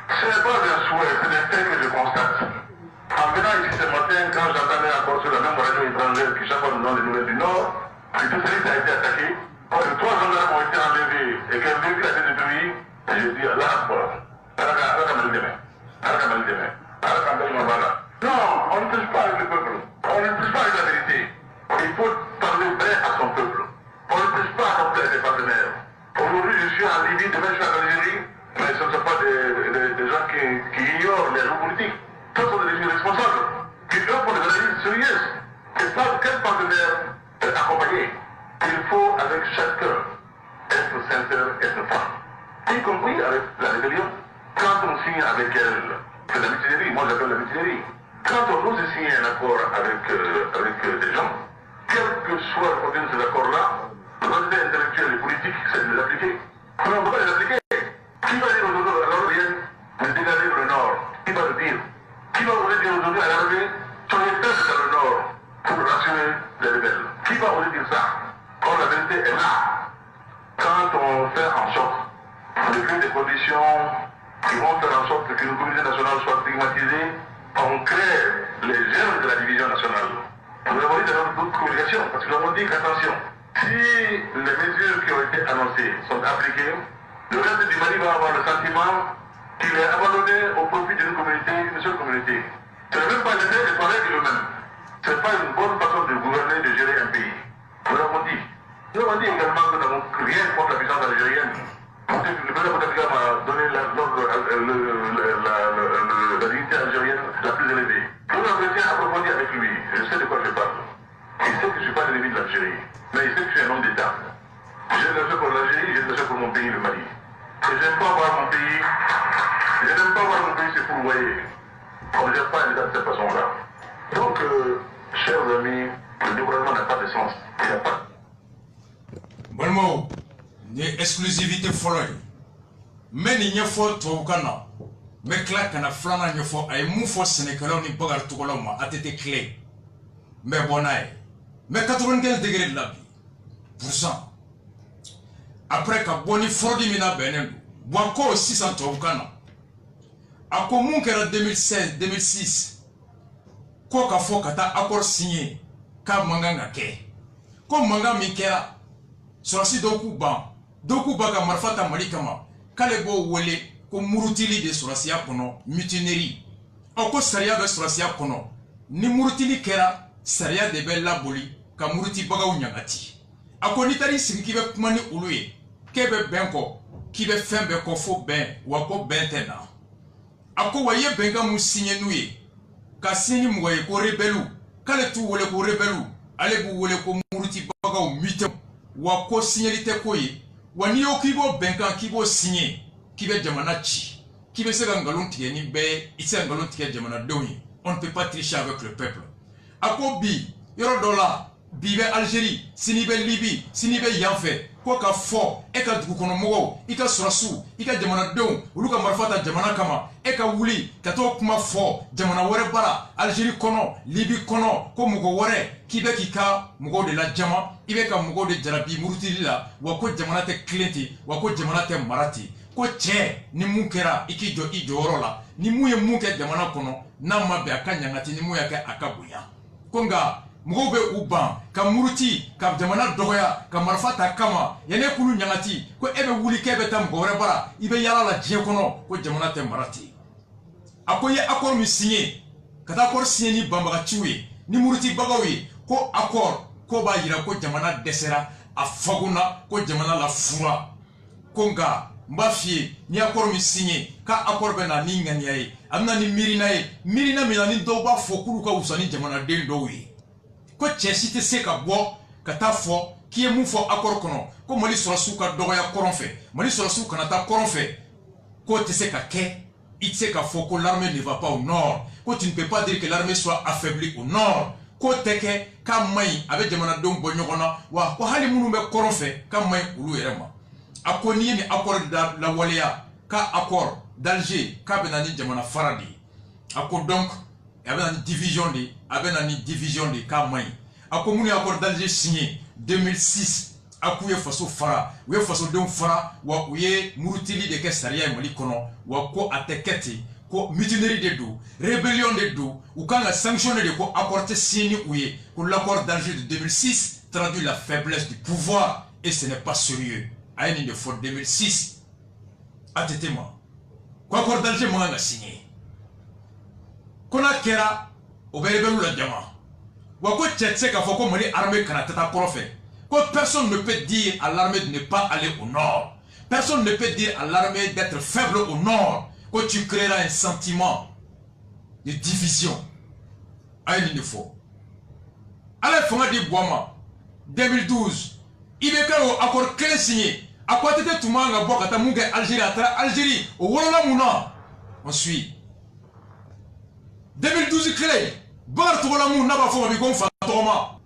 Ce n'est pas un souhait, c'est un fait que je constate. En venant ici ce matin, quand j'entendais encore sur la même radio étrangère qui chaque fois nous donne des nouvelles du Nord, que tout ce qui a été attaqué, que 3 gendarmes ont été enlevés et qu'un véhicule a été détruit, et je dis Allah Akbar. Non, on ne touche pas avec le peuple. On ne touche pas avec la vérité. Il faut parler vrai à son peuple. On ne touche pas non plus à ses partenaires. Aujourd'hui, je suis en Libye, demain je suis en Algérie, mais ce ne sont pas des gens qui ignorent les roues politiques. Ce sont des responsables qui eux font des analyses sérieuses. Et savent quel partenaire accompagner. Il faut avec chacun être sincère, être franc. Y compris avec la rébellion. Quand on signe avec elle, c'est la mutinerie, moi j'appelle la mutinerie. Quand on ose signer un accord avec des gens, quel que soit le contenu de ces accords-là, l'autorité intellectuelle et politique, c'est de les appliquer. On ne peut pas les appliquer. Qui va dire aujourd'hui à l'Orient de dégager le Nord? Qui va le dire? Qui va oser dire aujourd'hui à l'armée soyez tête dans le Nord pour rassurer les rebelles? Qui va oser dire ça? Quand la vérité est là. Quand on fait en sorte de créer des conditions qui vont faire en sorte que nos communautés nationales soient stigmatisées, on crée les germes de la division nationale. Nous avons dit dans notre communication, parce que nous avons dit qu'attention, si les mesures qui ont été annoncées sont appliquées, le reste du Mali va avoir le sentiment qu'il est abandonné au profit d'une communauté, une seule communauté. Ce n'est même pas l'effet des pareils eux-mêmes. Ce n'est pas une bonne façon de gouverner, de gérer un pays. Nous l'avons dit. Nous avons dit également que nous n'avons rien contre la puissance algérienne. Le président Bouteflika m'a donné la dignité algérienne la plus élevée. Nous l'entretien approfondi avec lui. Je sais de quoi je parle. Il sait que je ne suis pas l'ennemi de l'Algérie. Mais il sait que je suis un homme d'État. J'ai de respect pour l'Algérie, j'ai de respect pour mon pays, le Mali. Et je n'aime pas voir mon pays. Je n'aime pas voir mon pays, c'est pour voyer. On ne gère pas un État de cette façon-là. Donc, chers amis, le développement n'a pas de sens. Il n'y a pas. Bon mot. Ni exclusivité folle mais ni nyefo to kana mais claque na flana n'y faut ay mou fo sénégalais ni bagar tout colon a été clé mais bonaye mais 95 degrés de la vie % après ka boni frodi mina benen boako 600 tobukana ako mun kera 2016 2006 ko ka fo kata accord signé ka manganga ke ko manga mi kera sorasi doku ba ka marfata malikama kale bo wole ko murutili de sorasiya kono mutinerie o ko sariya be sorasiya kono ni murutili kera sariya de be laboli ka muruti bagaw nyangati ako ni tari sigi kibe kumani uluye kebe benko kibe fembe ko fo ben wako bentena ako waye benga mu signé nuye ka sini mgoye ko rebelu kale tu wole ko rebelu ale bu wole ko muruti bagaw mito wako signalité ko yi wani yo kibo benga kibo signé kibe jamana chi kibe se ngalon tiye ni be ise ngalon tiye jamana doyi on ne peut pas tricher avec le peuple ako bi yoro dola bibe Algérie sinibe Libye sinibe yanfe ko ka fo e ka dugu kono mogo i ka surasu i ka jamana don ulu ka marfata jamana kama e ka wuli ka to kuma fo jamana wore bara Algérie kono Libye kono ko mogo wore kibe kika mogo de la jama ibe ka mogo de jarabi murutili la wa ko jamana te klenti wa ko jamana te marati ko che ni mukera iki jo i joro la ni muye muke jamana kono na mabe akanyangati ni muye ka akabuya konga mugo be uban ka muruti ka jamana dogoya ka marfata kama yene kulu nyangati ko ebe wuli kebe tam gore bara ibe yala la je kono ko jamana te marati akoye accord mi signé kata accord signé ni bamba chiwe ni muruti bagawi ko accord ko ba yira ko jamana desera afaguna ko jamana la fura konga mbafie ni accord mi signé ka accord be na ni nganyaye amna ni mirina mina ni do ba fokulu ka usani jamana den dowi ko chesite se ka bo kata fo ki e mu fo accord kono ko mali surasu ka dogoya koronfe mali surasu kana ta koronfe ko te se ka ke itse ka fo ko l'armée ne va pas au nord ko tu ne peux pas dire que l'armée soit affaiblie au nord ko teke ka mai abe jamana don bo nyogona wa ko hali munu be koronfe ka mai ulu yerema akoni ni accord da la walia ka accord d'Alger ka benani jamana faradi ako donc avait une division de Kamai. A communiqué accord d'Alger signé 2006. A couillé faso fara. Ouye faso de fara. Wa ouye murutili de Kessaria et Malikono. Wa ko ateketi. Ko mutinerie de dou. Rébellion de dou. Ou quand la sanctionné de ko apporter signé ouye. Pour l'accord d'Alger de 2006 traduit la faiblesse du pouvoir. Et ce n'est pas sérieux. A une de faute 2006. Attetez-moi. Quoi accord d'Alger m'a signé. Kona kera oberebelu la jama wako tchetse ka foko mali armée kana tata profe ko personne ne peut dire à l'armée de ne pas aller au nord, personne ne peut dire à l'armée d'être faible au nord, que tu créeras un sentiment de division à une fois. Alors fonga di boama 2012 ibeka o accord clé signé à quoi tete tumanga bokata munga Algérie atra Algérie o wala muna on suit 2012 clé Bartola mou naba fo bi kon fatoma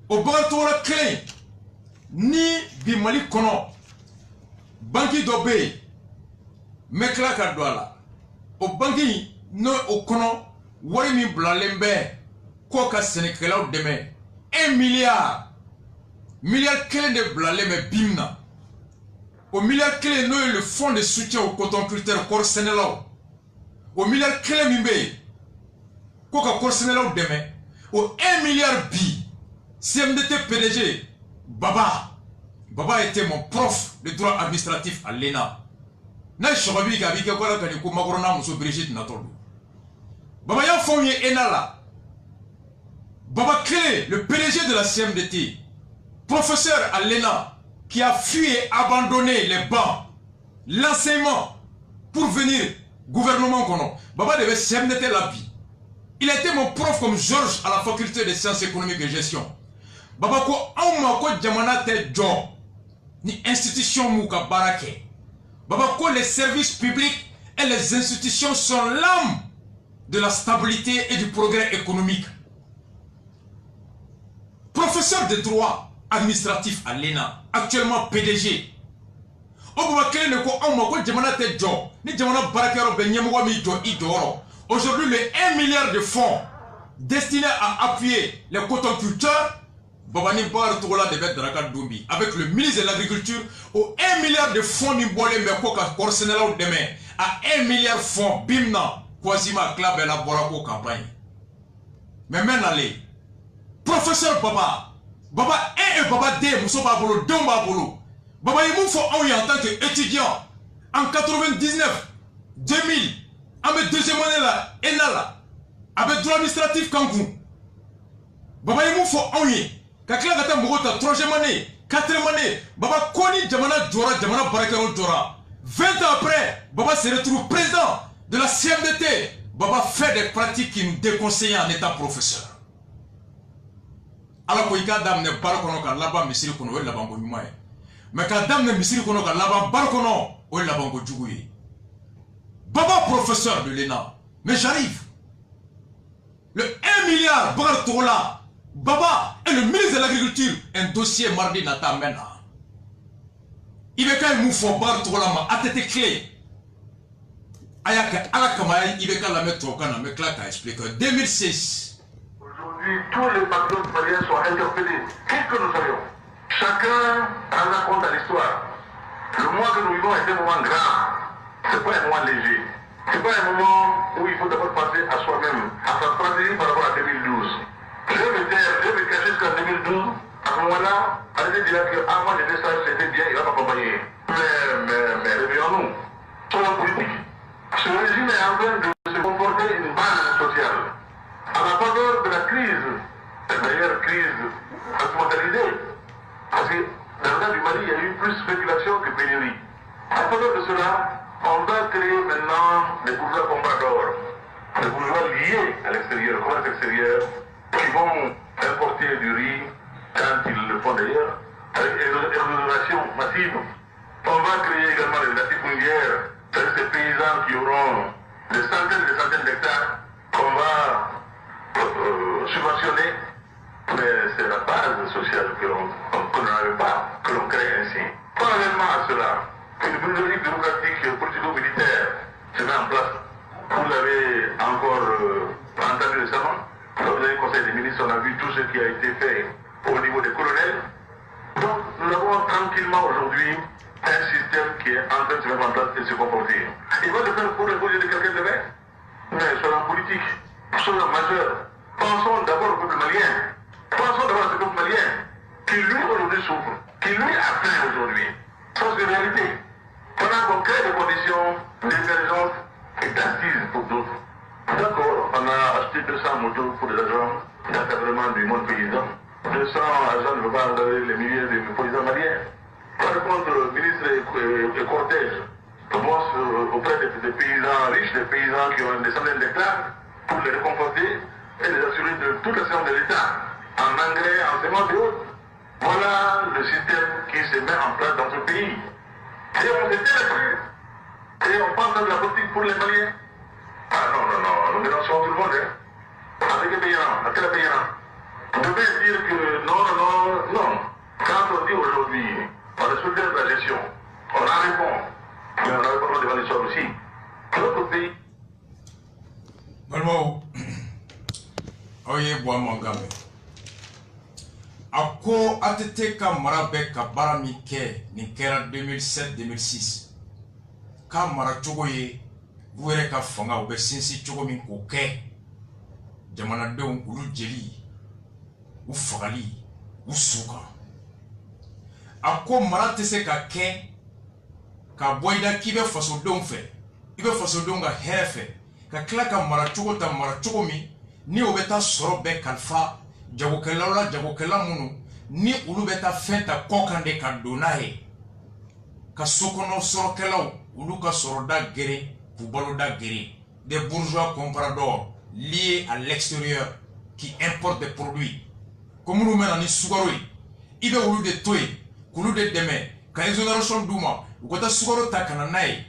o Bartola clé ni bi Mali kono banki dobe mekla ka dola o banki no o kono wari mi blalembe ko ka Sénégalais deme 1 milliard clé de blalembe bimna au milliard clé no le fonds de soutien au coton culture corps Sénégal au milliard clé mimbe Koka Corsenela demain au 1 milliard bi CMDT PDG Baba était mon prof de droit administratif à l'ENA. Na shobabi ka bi ke kola kani ko makorona muso Brigitte Natolo. Baba ya fonye ENA là. Baba Clé, le PDG de la CMDT, professeur à l'ENA qui a fui et abandonné les bancs, l'enseignement pour venir gouvernement kono. Baba devait CMDT la vie. Il était mon prof comme Georges à la faculté des sciences économiques et gestion. Baba ko awma ko jamana te jo ni institution muka barake. Baba ko les services publics et les institutions sont l'âme de la stabilité et du progrès économique. Professeur de droit administratif à l'ENA, actuellement PDG. Aujourd'hui, les 1 milliard de fonds destinés à appuyer les cotonculteurs, Babani Bar Togola devait Drakat Dumbi, avec le ministre de l'Agriculture, au 1 milliard de fonds Nimbolé Mekoka Korsenela ou demain, à 1 milliard de fonds, Bimna, Kwazima, Klab et la Borako campagne. Mais maintenant, les professeur Baba, Baba 1 et Baba 2, Mousso Babolo, 2 Babolo, Baba Yimou faut en tant qu'étudiant, en 99, 2000, avec deuxième année là, et là, avec droit administratif Kangou. Baba Yimou faut en Kakla Gata Mogota, 3e année, 4e année, Baba Koni Djamana Djora, Djamana Barakano Djora. 20 ans après, Baba se retrouve président de la CMDT. Baba fait des pratiques qui nous déconseillent en étant professeur. Alors qu'il y a des gens qui ont là-bas, Missiri Kono, ou là-bas, mais quand dame ne Missiri Kono, là-bas, Barkono, ou là-bas, Djougouye. Baba professeur de l'ENA, mais j'arrive. Le 1 milliard, Bartola. Baba est le ministre de l'Agriculture, un dossier mardi Nata Mena. Il veut quand même moufou Bartolama à tête clé. Ayaka Alakamay, il veut quand la mettre au canard, mais Clark a expliqué. 2006. Aujourd'hui, tous les patriotes maliens sont interpellés, qui que nous soyons. Chacun raconte à l'histoire. Le mois que nous vivons est un moment grand. Ce n'est pas un moment léger. Ce n'est pas un moment où il faut d'abord penser à soi-même, à sa stratégie par rapport à 2012. Je me cacher jusqu'en 2012. À ce moment-là, allez dire que moi les messages c'était bien, il va m'accompagner. Mais réveillons-nous. Soyons politiques. Ce régime est en train de se comporter une base sociale. À la faveur de la crise, d'ailleurs crise instrumentalisée, parce que dans le cas du Mali, il y a eu plus spéculation que pénurie. À la faveur de cela, on va créer maintenant des bourgeois compradors, des bourgeois liés à l'extérieur, au commerce extérieur, qui vont importer du riz, quand ils le font d'ailleurs, avec exonération massive. On va créer également des latifundières, c'est-à-dire ces paysans qui auront des centaines d'hectares qu'on va subventionner. Mais c'est la base sociale que l'on n'avait pas, que l'on crée ainsi. Parallèlement à cela, une bibliothèque démocratique politico-militaire se met en place. Vous l'avez encore entendu récemment. Lors du Conseil des ministres, on a vu tout ce qui a été fait au niveau des colonels. Donc, nous avons tranquillement aujourd'hui un système qui est en train de se mettre en place et de se comporter. Il va le faire pour imposer de quelqu'un demain. Mais soyons politiques, soyons majeurs. Pensons d'abord au peuple malien. Pensons d'abord à ce peuple malien qui lui aujourd'hui souffre, qui lui a faim aujourd'hui. Ça c'est une réalité. Pendant qu'on crée des conditions d'émergence et d'assises pour d'autres. D'accord, on a acheté 200 motos pour les agents d'encadrement du monde paysan. 200 agents ne peuvent pas encadrer les milliers de paysans maliens. Par contre, le ministre et cortège commence auprès des paysans riches, des paysans qui ont des centaines d'hectares, pour les réconforter et les assurer de toute la séance de l'État, en engrais, en semences et autres. Voilà le système qui se met en place dans ce pays. Et on s'était là-dessus. Et on pense de la politique pour les Maliens. Ah non, nous dénonçons tout le monde. Avec les paysans, avec les paysans. On devait dire que non. Quand on dit aujourd'hui, on a soulevé la gestion, on en répond. Mais on a répondu devant l'histoire aussi. Notre pays. Malmo, oye bois mangame. Ako atete ka marabe ka barami ke ni kera 2007-2006. Ka mara chogo ye, vwere ka fanga ube sinsi chogo min koke. Jamana deun ulu jeli, u fagali, u suka. Ako mara tese ka ke, ka boida kibe faso don fe, ibe faso don ga hefe, ka kila ka mara chogo mi, ni obeta soro be kalfa, jagokela munu, ni ulu beta fenta kokande ka donaye, ka sokono soro kelaw, ulu ka soro da gere, poubalo da gere, des bourgeois compradors liés à l'extérieur qui importent des produits. Comme nous menons ni sugaroi, ibe ulu de toy, kulu de deme, ka exonération duma, ukota sugaro ta kananaye,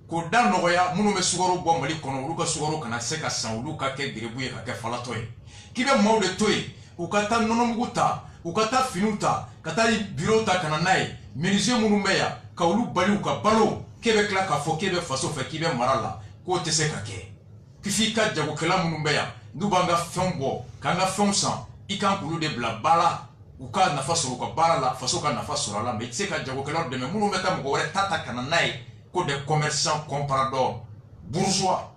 ko da nogoya munu me sugaro bo mali kono ulu ka sugaro kana seka san ulu ka ke gerebuye ka ke falatoy. Kibe mau de toy, ukata nonomuguta, ukata finuta, kata bureau ta kananaye, menuisier minnu bɛ yan ka olu bali u ka balo k'e bɛ tila k'a fɔ k'e bɛ faso fɛ k'i bɛ mara la k'o tɛ se ka kɛ k'i ka jagokɛla minnu bɛ yan n'u b'an ka fɛnw bɔ k'an ka fɛnw san i kan k'olu de bila ba la u ka nafa sɔrɔ u ka baara la faso ka nafa sɔrɔ a la mɛ i tɛ se ka jagokɛlaw dɛmɛ minnu bɛ taa mɔgɔ wɛrɛ ta ka na n'a ye ko des commerçants compradors bourgeois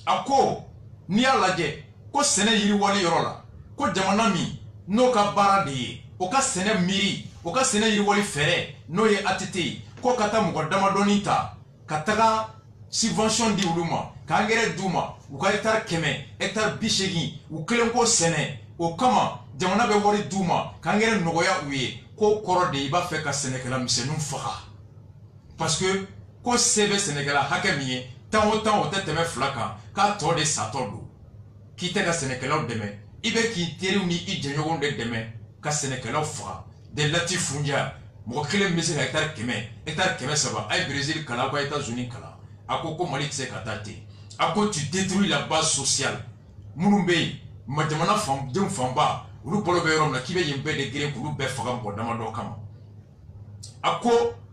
a ko n'i y'a lajɛ ko sɛnɛ yiriwali yɔrɔ la ko jamana min n'o ka baara de ye o ka sɛnɛ miiri o ka sɛnɛ yiriwali fɛɛrɛ n'o ye ATT ye ko ka taa mɔgɔ damadɔni ta ka taga subvention di olu ma ka engrais d'u ma u ka hectare 100 hectare 80 u kelen ko sɛnɛ o kama jamana bɛ wari d'u ma ka engrais nɔgɔya u ye ko kɔrɔ de i b'a fɛ ka sɛnɛkɛla misɛnninw faga parce que ko se bɛ sɛnɛkɛla hakɛ min ye tan o tɛ tɛmɛ 2 kan k'a tɔ de satɔ don k'i tɛ ka sɛnɛkɛlaw dɛmɛ i bɛ k'i teriw ni i jɛɲɔgɔnw de dɛmɛ ka sɛnɛkɛlaw faga de lati funja mɔgɔ kelen bɛ se ka hectare 100 hectare 300 a ye Brésil kalan ko États-Unis kalan a ko Mali tɛ se ka taa ten a ko tu détruis la base sociale minnu bɛ yen ma jamana denw fanba olu bolo bɛ yɔrɔ min na k'i bɛ yen bɛɛ de girin k'olu bɛɛ faga mɔgɔ damadɔ kama a ko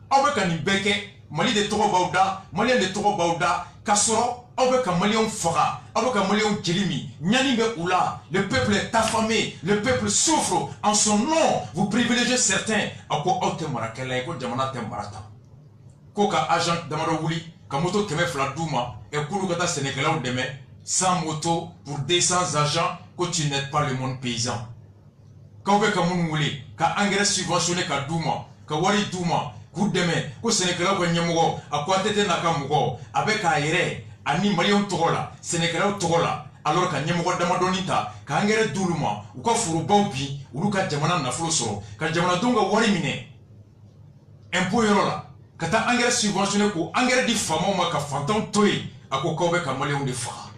aw bɛ ka nin bɛɛ kɛ Mali de tɔgɔ b'aw da Maliyɛn de tɔgɔ b'aw da k'a sɔrɔ aw bɛ ka Maliyɛnw faga aw bɛ ka Maliyɛnw jeli min ɲani bɛ u la le peuple est affamé le peuple souffre en son nom vous privilégiez certains a ko aw tɛ marakɛla ye ko jamana tɛ mara tan ko ka agent damadɔ wuli ka moto 200 d'u ma et k'olu ka taa sɛnɛkɛlaw dɛmɛ sans moto pour 200 agents que tu n'aides pas le monde paysan k'aw bɛ ka minnu wele ka engrais subventionné ka d'u ma ka wari d'u ma k'u dɛmɛ ko sɛnɛkɛlaw ka ɲɛmɔgɔ a ko ATT n'a ka mɔgɔ a bɛ k'a yɛrɛ ani Maliyɛnw tɔgɔ la sɛnɛkɛlaw tɔgɔ la alors ka ɲɛmɔgɔ damadɔni ta ka engrais d'olu ma u ka forobaw bin olu ka jamana nafolo sɔrɔ ka jamanadenw ka wari minɛ impôt yɔrɔ la ka taa engrais subventionné ko engrais di faamaw ma ka fantanw to yen a ko k'aw bɛ ka Maliyɛnw de faga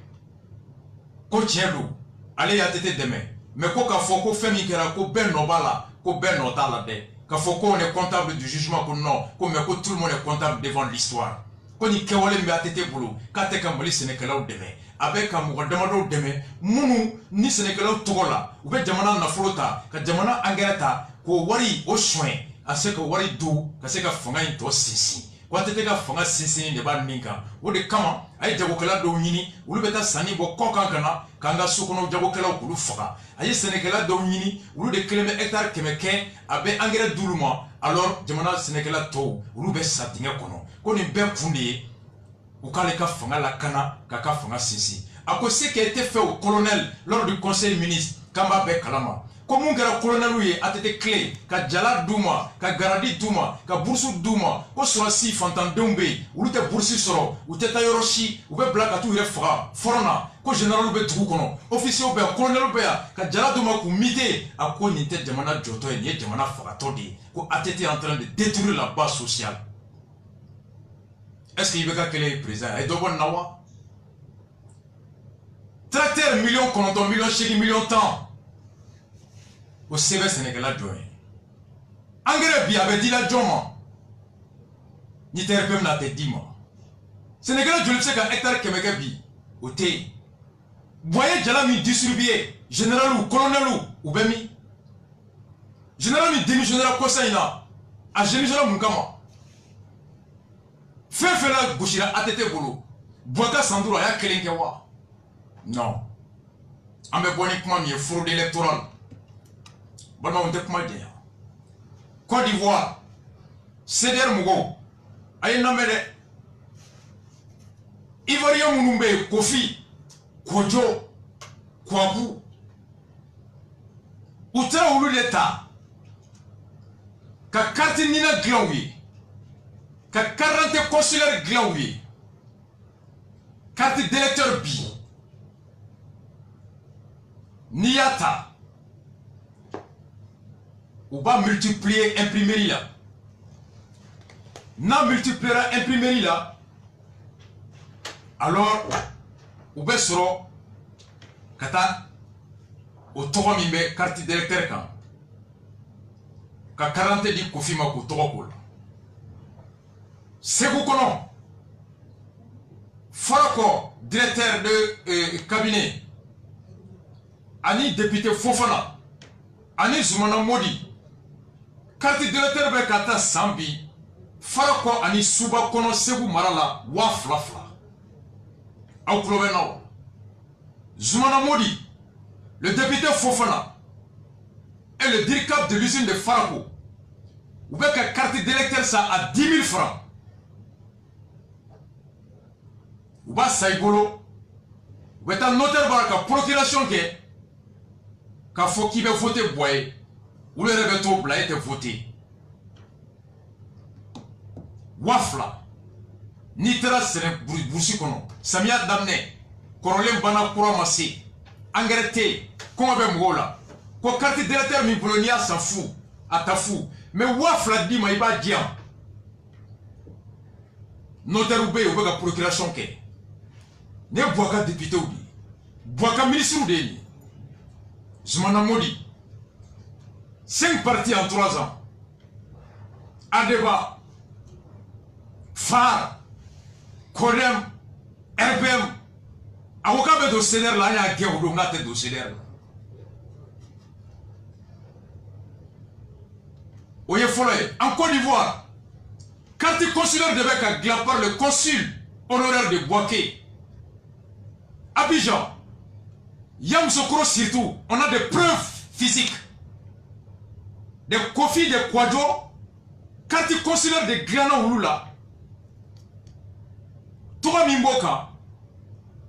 ko tiɲɛ don ale ye ATT dɛmɛ mais ko k'a fɔ ko fɛn min kɛra ko bɛɛ nɔ b'a la ko bɛɛ nɔ t'a la dɛ k'a fɔ ko on est comptable du jugement ko non ko mais ko tout le monde est comptable devant l'histoire ko nin kɛwale min bɛ ATT bolo k'a tɛ ka Mali sɛnɛkɛlaw dɛmɛ a bɛ ka mɔgɔ damadɔw dɛmɛ minnu ni sɛnɛkɛlaw tɔgɔ la u bɛ jamana nafolo ta ka jamana engrais ta k'o wari o soin a se ka wari du ka se ka fanga in tɔ sinsin ko ATT ka fanga sinsin de b'a nin kan o de kama a ye jagokɛla dɔw ɲini olu bɛ taa sanni bɔ kɔ kan ka na k'an ka sokɔnɔ jagokɛlaw k'olu faga a ye sɛnɛkɛla dɔw ɲini olu de kelen bɛ hectare 100 kɛ a bɛ engrais d'olu ma alors jamana sɛnɛkɛla tɔw olu bɛ sa dingɛ kɔnɔ ko nin bɛɛ kun de ye u k'ale ka fanga lakana k'a ka fanga sinsin a ko ce qui a été fait au colonel lors du conseil ministre k'an b'a bɛɛ kalama ko mun kɛra colonel ye ATT clé ka jala d'u ma ka garadi d'u ma ka bourse d'u ma ko sɔrɔsi fantandenw bɛ yen olu tɛ bourse sɔrɔ u tɛ taa yɔrɔ si u bɛ bila ka t'u yɛrɛ faga fɔrɔn na ko général bɛ dugu kɔnɔ officier bɛ yan colonel bɛ yan ka jala d'u ma k'u mite a ko nin tɛ jamana jɔtɔ ye nin ye jamana fagatɔ de ye ko ATT est en train de détruire la base sociale est-ce qu'il bɛ ka kɛlɛ ye président a ye dɔ bɔ nin na wa tracteur 9 millions 8 millions tan o sɛbɛn sɛnɛkɛla jɔn ye engrais bi a bɛ di la jɔn ma ni tɛ RPM na a tɛ di ma sɛnɛkɛla joli bɛ se ka hectare 100 kɛ bi o tɛ yen boye jala min distribué général colonel u bɛ min général min démissionnaire conseil in na a démissionnaire mun kama fɛn fɛn la gosira ATT bolo Bouaka Sanduro a y'a kelen kɛ wa non an bɛ bɔ ni kuma min ye fraude électorale balimaw n tɛ kuma jɛnya Côte d'Ivoire CDR mɔgɔw a ye n lamɛn dɛ Ivoirien minnu bɛ yen Kofi Kojo Kwaku u taara olu de ta ka carte nina dilan u ye ka carte consulaire dilan u ye carte d'électeur bi n'i y'a ta u b'a multiplier imprimerie la n'a multipliera imprimerie la alors u bɛ sɔrɔ ka taa o tɔgɔ min bɛ carte d'électeur kan ka carte di Kofi ma k'o tɔgɔ k'o la Segu kɔnɔ Farako directeur de cabinet ani député Fofana ani Zoumana Modi carte d'électeur bɛ ka taa san bi Farakɔ ani Suba kɔnɔ Segu mara la 2000. Aw tulo bɛ na wa? Zoumana Modi, le député Fofana et le DIRCAP de l'usine de Farako ou bien que carte d'électeur ça à 10 000 francs. Ou bien ça rigolo. Ou bien un notaire baraka procuration que quand faut qu'il va voter boy ou le réveil bla était voté. Wafla Nitra sere boursi kono Samia damne Korolem bana kura masi Angrete Comment be mgola Ko carte d'électeur mi bolonia s'en fout Atafou Mais wafla di ma iba diam Notaire oube ou bega procuration ke Ne boaka député ou di Boaka ministre ou de Zoumana Modi 5 partis en 3 ans Adeba Phare, Kodem, RPM, avocat be do CNR la ya ge o ngate do CNR. Oye folloye, en Côte d'Ivoire, carte consulaire de Beka gla par le consul honoraire de Boaké. Abidjan, Yamsokro surtout, on a des preuves physiques. Des Kofi de Kwadjo, carte consulaire de Glana Ouloula. Toga Mimboka,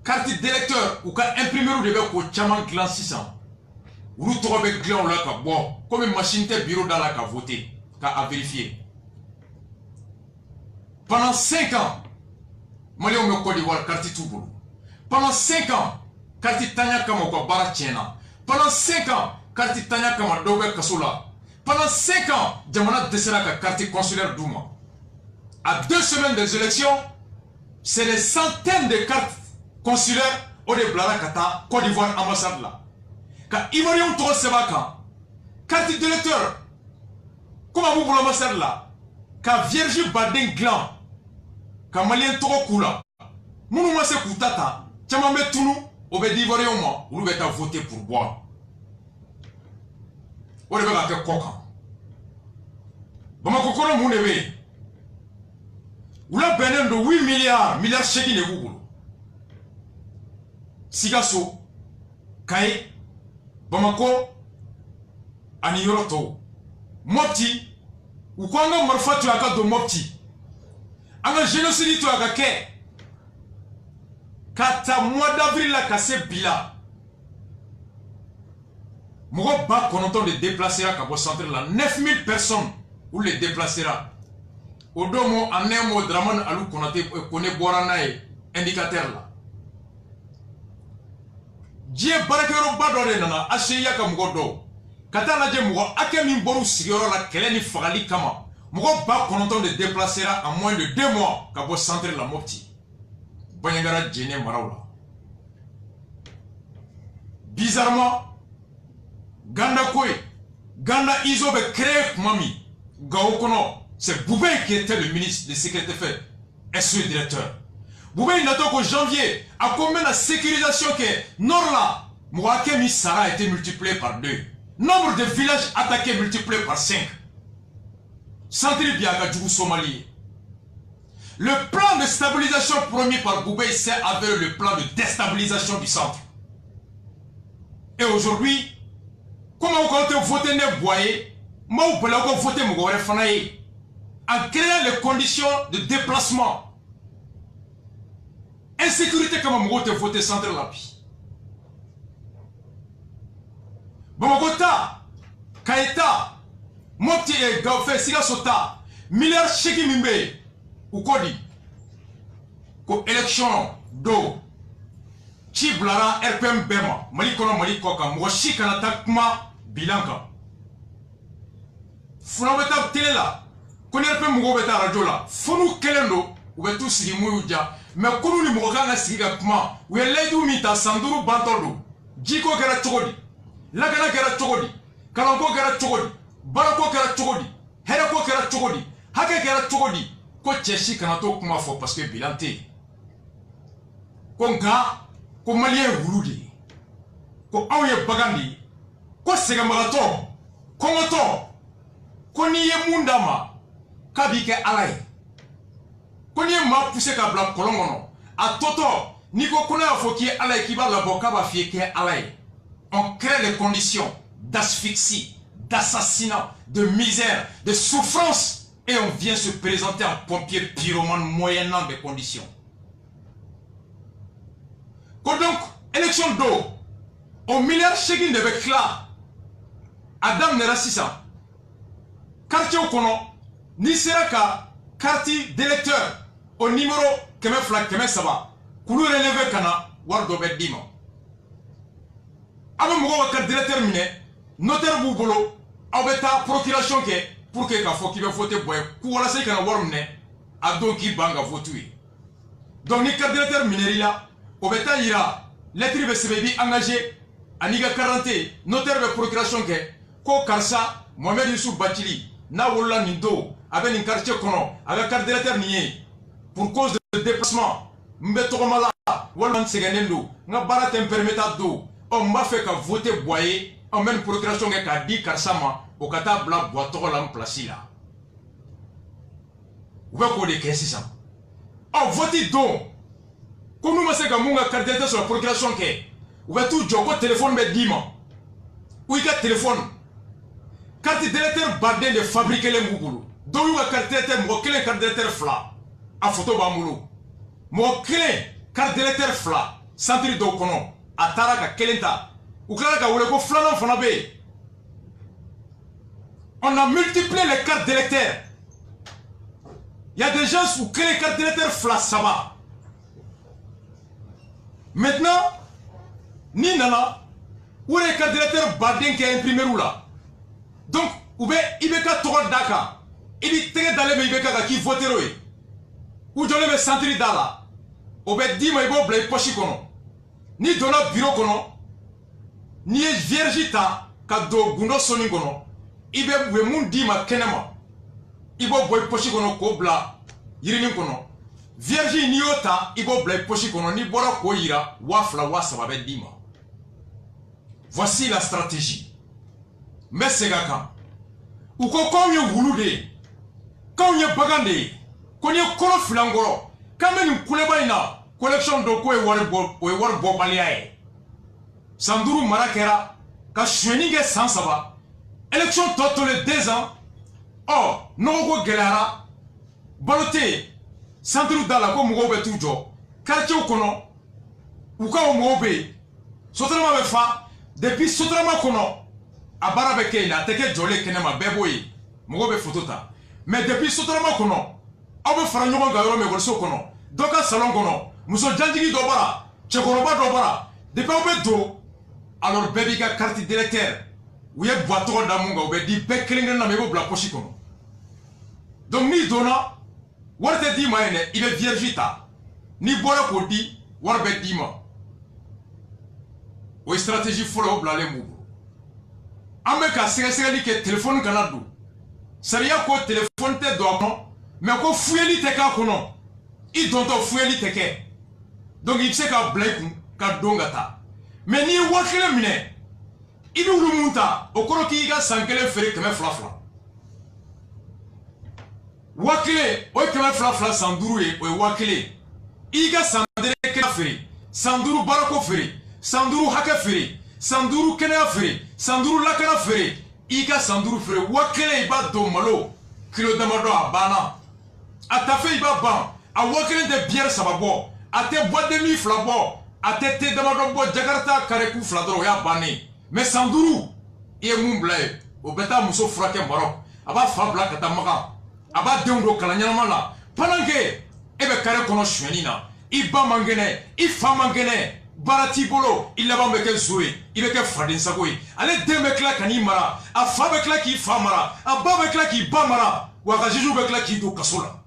carte d'électeur ou ka imprimeur ou de ko chaman clan 600. Ou toga be clan là ka bon, comme une machine de bureau dans la ka voter, ka vérifier. Pendant 5 ans, Mali on me Côte d'Ivoire carte tout boulot. Pendant 5 ans, carte Tanya kama ko bara tiena. Pendant 5 ans, carte Tanya kama dobe kasola. Pendant 5 ans, Jamana desera ka carte consulaire Douma. À 2 semaines des élections, c'est des centaines de cartes consulaires au de Blara Kata, Côte d'Ivoire, ambassade là. Quand Ivoirien Toro Sebaka, carte d'électeur, comme à vous pour l'ambassade là, quand Vierge Badin Glan, quand Malien Toro Kula, Mounouma se Koutata, Tchamame Tounou, au Bedi Ivoirien moi, vous devez voter pour boire. Vous devez faire quoi? Bamako Kono Mounebe. Ou la benen de 8 milliards chèques de Google. Sigaso, Kaye, Bamako, Aniyoroto, Mopti, ou quoi on a marfa tu as de Mopti. Anga génocide tu as ke. Kata mois d'avril la cassé bila. Mougo ba kononton de déplacera kabo centre la 9000 personnes ou les déplacera. Odomo anemo Draman Alou Konate kone boranae indicateur là. Djie barakero badore nana asheya ka mugodo. Kata na je mugo ake min boru sigoro la keleni fagali kama. Mugo ba kononton de déplacera en moins de 2 mois kabo centre la Mopti. Banyangara djene maraoula. Bizarrement Ganda Koy, Ganda Izobe créé mami Gaokono. C'est Boubé qui était le ministre de sécurité fait et le directeur. Boubé il n'attend qu'au janvier à combien la sécurisation que Norla Mouakemi Sara a été multiplié par 2. Nombre de villages attaqués multiplié par 5. Centre Biaga Djougou Somalie. Le plan de stabilisation promis par Boubé s'est avéré le plan de déstabilisation du centre. Et aujourd'hui, comment vous comptez voter ne boyer, moi vous pouvez voter Mougore Fanaye. En créant les conditions de déplacement. Insécurité comme on a voté centre la vie. Bomogota, Kaeta, Mopti et Gaufé, Siga Sota, milliards Cheki Mimbe, ou Kodi, ko élection do, Chiblara, RPM Bema, Malikono Malikoka, Moshi Kanata Kuma, Bilanka. Funabeta télé là. Quand on a un peu de radio là, faut nous kelendo, ou bien tout ce qui est mouja, mais quand on est mouga na siga kuma, ou est l'aide ou mita sanduru bantolo, jiko kera chogodi, lagana kera chogodi, kalanko kera chogodi, barako kera chogodi, herako kera chogodi, hake kera chogodi, ko cheshi kanato kuma fo parce que bilante. Konga, ko malien wuludi, ko awye bagandi, ko sega malato, kongoto, Koni ye mundama kabike alay. Koni ye ma poussé ka bla kolongono. A toto niko kuna fo ki alay ki ba la boka ba fie ki alay. On crée les conditions d'asphyxie, d'assassinat, de misère, de souffrance et on vient se présenter en pompier pyromane moyennant des conditions. Donc, élection d'eau, au milliard chacun de là, Adam Nera 600, quartier au kono, ni sera ka quartier d'électeur au numéro Keme Flak Keme Saba, Koulou relevé Kana, Wardo Bedimo. Avant de carte d'électeur miné, notaire Boubolo, Abeta procuration pour que Kafo qui va voter boy, Kouala Sekana Warmne, Adon qui banga votué. Donc, ni carte d'électeur miné là, Obeta ira, lettre be sebebi engagé, aniga 40, notaire de procuration ko karsa, Mohamed Youssouf Batili, na wola nindo, avec une quartier kono, avec carte d'électeur nié, pour cause de déplacement, Mbetogomala, Walman Seganendo, n'a barat un permettant d'eau, on m'a fait qu'à voter boyer, en même procuration qu'a dit karsama, au kata bla boitoro l'am placé là. Où va qu'on est ça? On vote donc. Comme nous, c'est comme on carte d'identité sur la procuration qui ou va tout jogo téléphone mais diman ou il a téléphone carte d'identité badé de fabriquer les mougoulou donc il a carte d'identité mo clé carte d'identité fla a photo ba moulou mo clé carte d'identité fla centre do kono atara ka kelenta ou kala ka wole ko fla fana be on a multiplié les cartes d'électeurs. Il y a des gens qui créent les cartes d'électeurs fla ça va. Maintenant, ni nana, où est le carte d'électeur badin qui est imprimé là. Donc, il y a un tour d'aka. Il y a un dans les qui vote. Ou dans le centre d'ala. Il y a 10 maïbo blé pochi kono. Ni dans le bureau kono. Ni viergita kado gundo soni kono. Il y a un 10 ma kenema. Il y a un pochi kono ko bla yirini kono. Vierge niota ibo blé pochi kono ni bora ko ira wafla wasaba be dima. Voici la stratégie. Mais c'est gaka. Ou ko konye wulude. Konye bagande. Konye kolo filangoro. Kamen kuleba ina collection do ko e war bo baliae. Sanduru marakera ka shwenige sansaba. Élection toto les 2 ans. Oh, non go gelara. Balote centre dala ko mugo be tujo quartier kono u ka mugo be sotrama be fa depuis sotrama kono abara be keina teke jole kenema beboyi mugo be photota mais depuis sotrama kono abe fara nyogo ga yoro me golso kono doka salon kono muso janjigi do bara chekoroba do bara depuis obe do alors bebi ka carte d'électeur ou ye boato da munga obe di be kelingen na me go bla pochi kono donc ni dona Warte di maine, il est viergita. Ni bora kodi, warbe dima. Ou stratégie follow blale moubo. Ameka sega ke téléphone kanadu. Saria ko téléphone te doamon, mais ko fuyeli te ka kono. I donto fuyeli te ke. Donc il sait ka blaiku, ka dongata. Mais ni wakele mine. Ibi ulumunta, okoro ki iga sankele fere keme flafla. Wakile, oi kema fla sanduru e oi wakile. Iga sandere kena feri, sanduru barako feri, sanduru haka feri, sanduru kena feri, sanduru lakana feri, iga sanduru feri, wakile iba do malo, kilo damado abana. Atafe iba ban, a wakile de bière sababo, a te boîte de nuit flabo, a te damado bo jakarta kareku fladro ya bani. Mais sanduru, iye mumble, o beta muso frake barok, aba fabla kata maka. Aba deundo kalanyama la panange ebe kare kono shwenina iba mangene ifa mangene barati bolo ilaba meke zoe ibeke fadin sagoy ale deme kla kani mara afa be kla ki fa mara aba be kla ki ba mara wa gajiju be kla ki do kasola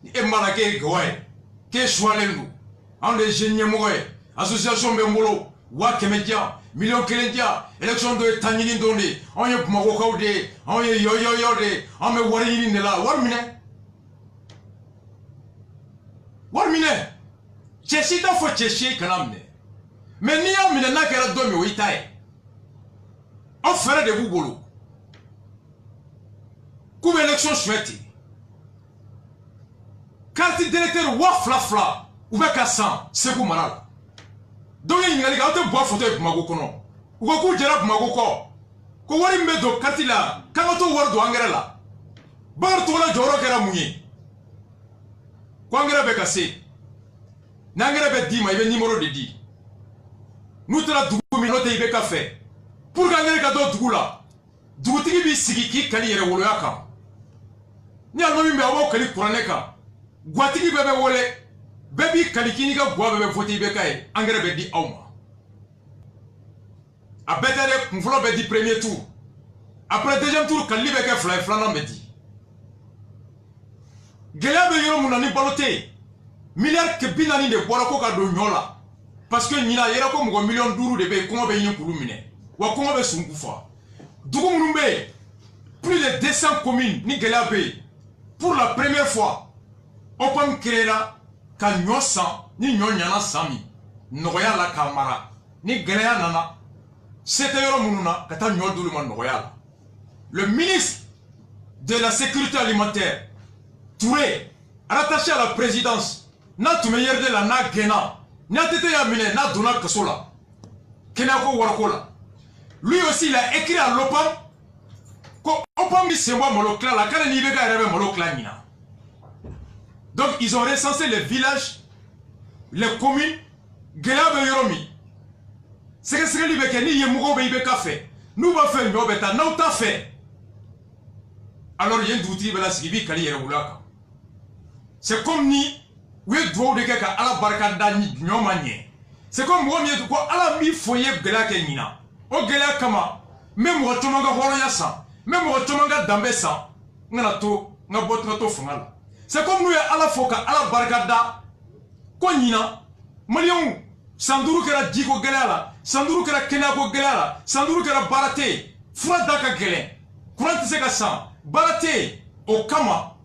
e mara ke goy ke shwalendu en les génies moye association be mbolo wa kemedia million kelendia élection de tanini donde on ye mako kawde on ye yo de on me wari ni la warmine cheshi ta fo cheshi kanamne mais ni amine na kera do mi witai on fere de bugolo Comme élection chouette. Carte d'électeur wa fla ou bien Kassan, c'est pour malade. Donc il y a des gens qui boivent fauteuil pour Mago Kono. Ou beaucoup de gens pour Mago Ko. Ko wari medo carte là, quand on voit do engrais là. Bar to la joro kera mouye. Ko engrais be cassé. N'engrais be di ma ibe numéro de di. Nous te la dugu mi note ibe café. Pour engrais ka do dugu la. Dugu tigi bi sigi ki kali yere wolo yaka. Ni almami be awo kali kurane ka. Guatigi bebe wole. Bebi kali kini ka gwa bebe vote ibe kae. Engrais be di awma. A betere kumflo be di premier tour. Après deuxième tour kali be ke fly flana be di. Gela be yoro munani balote. Milliard ke binani de bora ko ka do nyola. Parce que nina yera ko mo million duru de be ko be yin kulu mine. Wa ko be sungu fa. Dugu munumbe plus de 200 communes ni gela be. Pour la première fois, on créer ka nyosan ni nyonyana sami. Nogoya la kamara ni gela nana. C'était yoro mununa kata nyodulu man nogoya. Le ministre de la sécurité alimentaire Touré, rattaché à la présidence, n'a tout meilleur de la na gena, n'a été amené, n'a donné que cela. Kenako Warakola. Lui aussi, il a écrit à l'OPAM que l'OPAM c'est moi molokla, la canne n'y veut pas molokla nina. Donc ils ont recensé les villages, les communes, Gela Yoromi. C'est que ce que l'Ibeke ni Yemugo Beibeka fait. Nous va faire une obéta, non t'as fait. Alors il y a un douti de la Sibi Kali Yeroulaka. C'est comme ni, oui, droit de quelqu'un à la barcade ni nyomanye. C'est comme moi, mieux de quoi, à la mi foyer gela kenina. O gela kama, même rotomanga horoyasa, même rotomanga dambesa, nganato, ngabotrato fungala. C'est comme nous à la foka, à la barcada, konina, malion, sanduru kera diko gelala, sanduru kera kenako gelala, sanduru kera barate, fradaka gelen, kurante seka san, barate, o kama.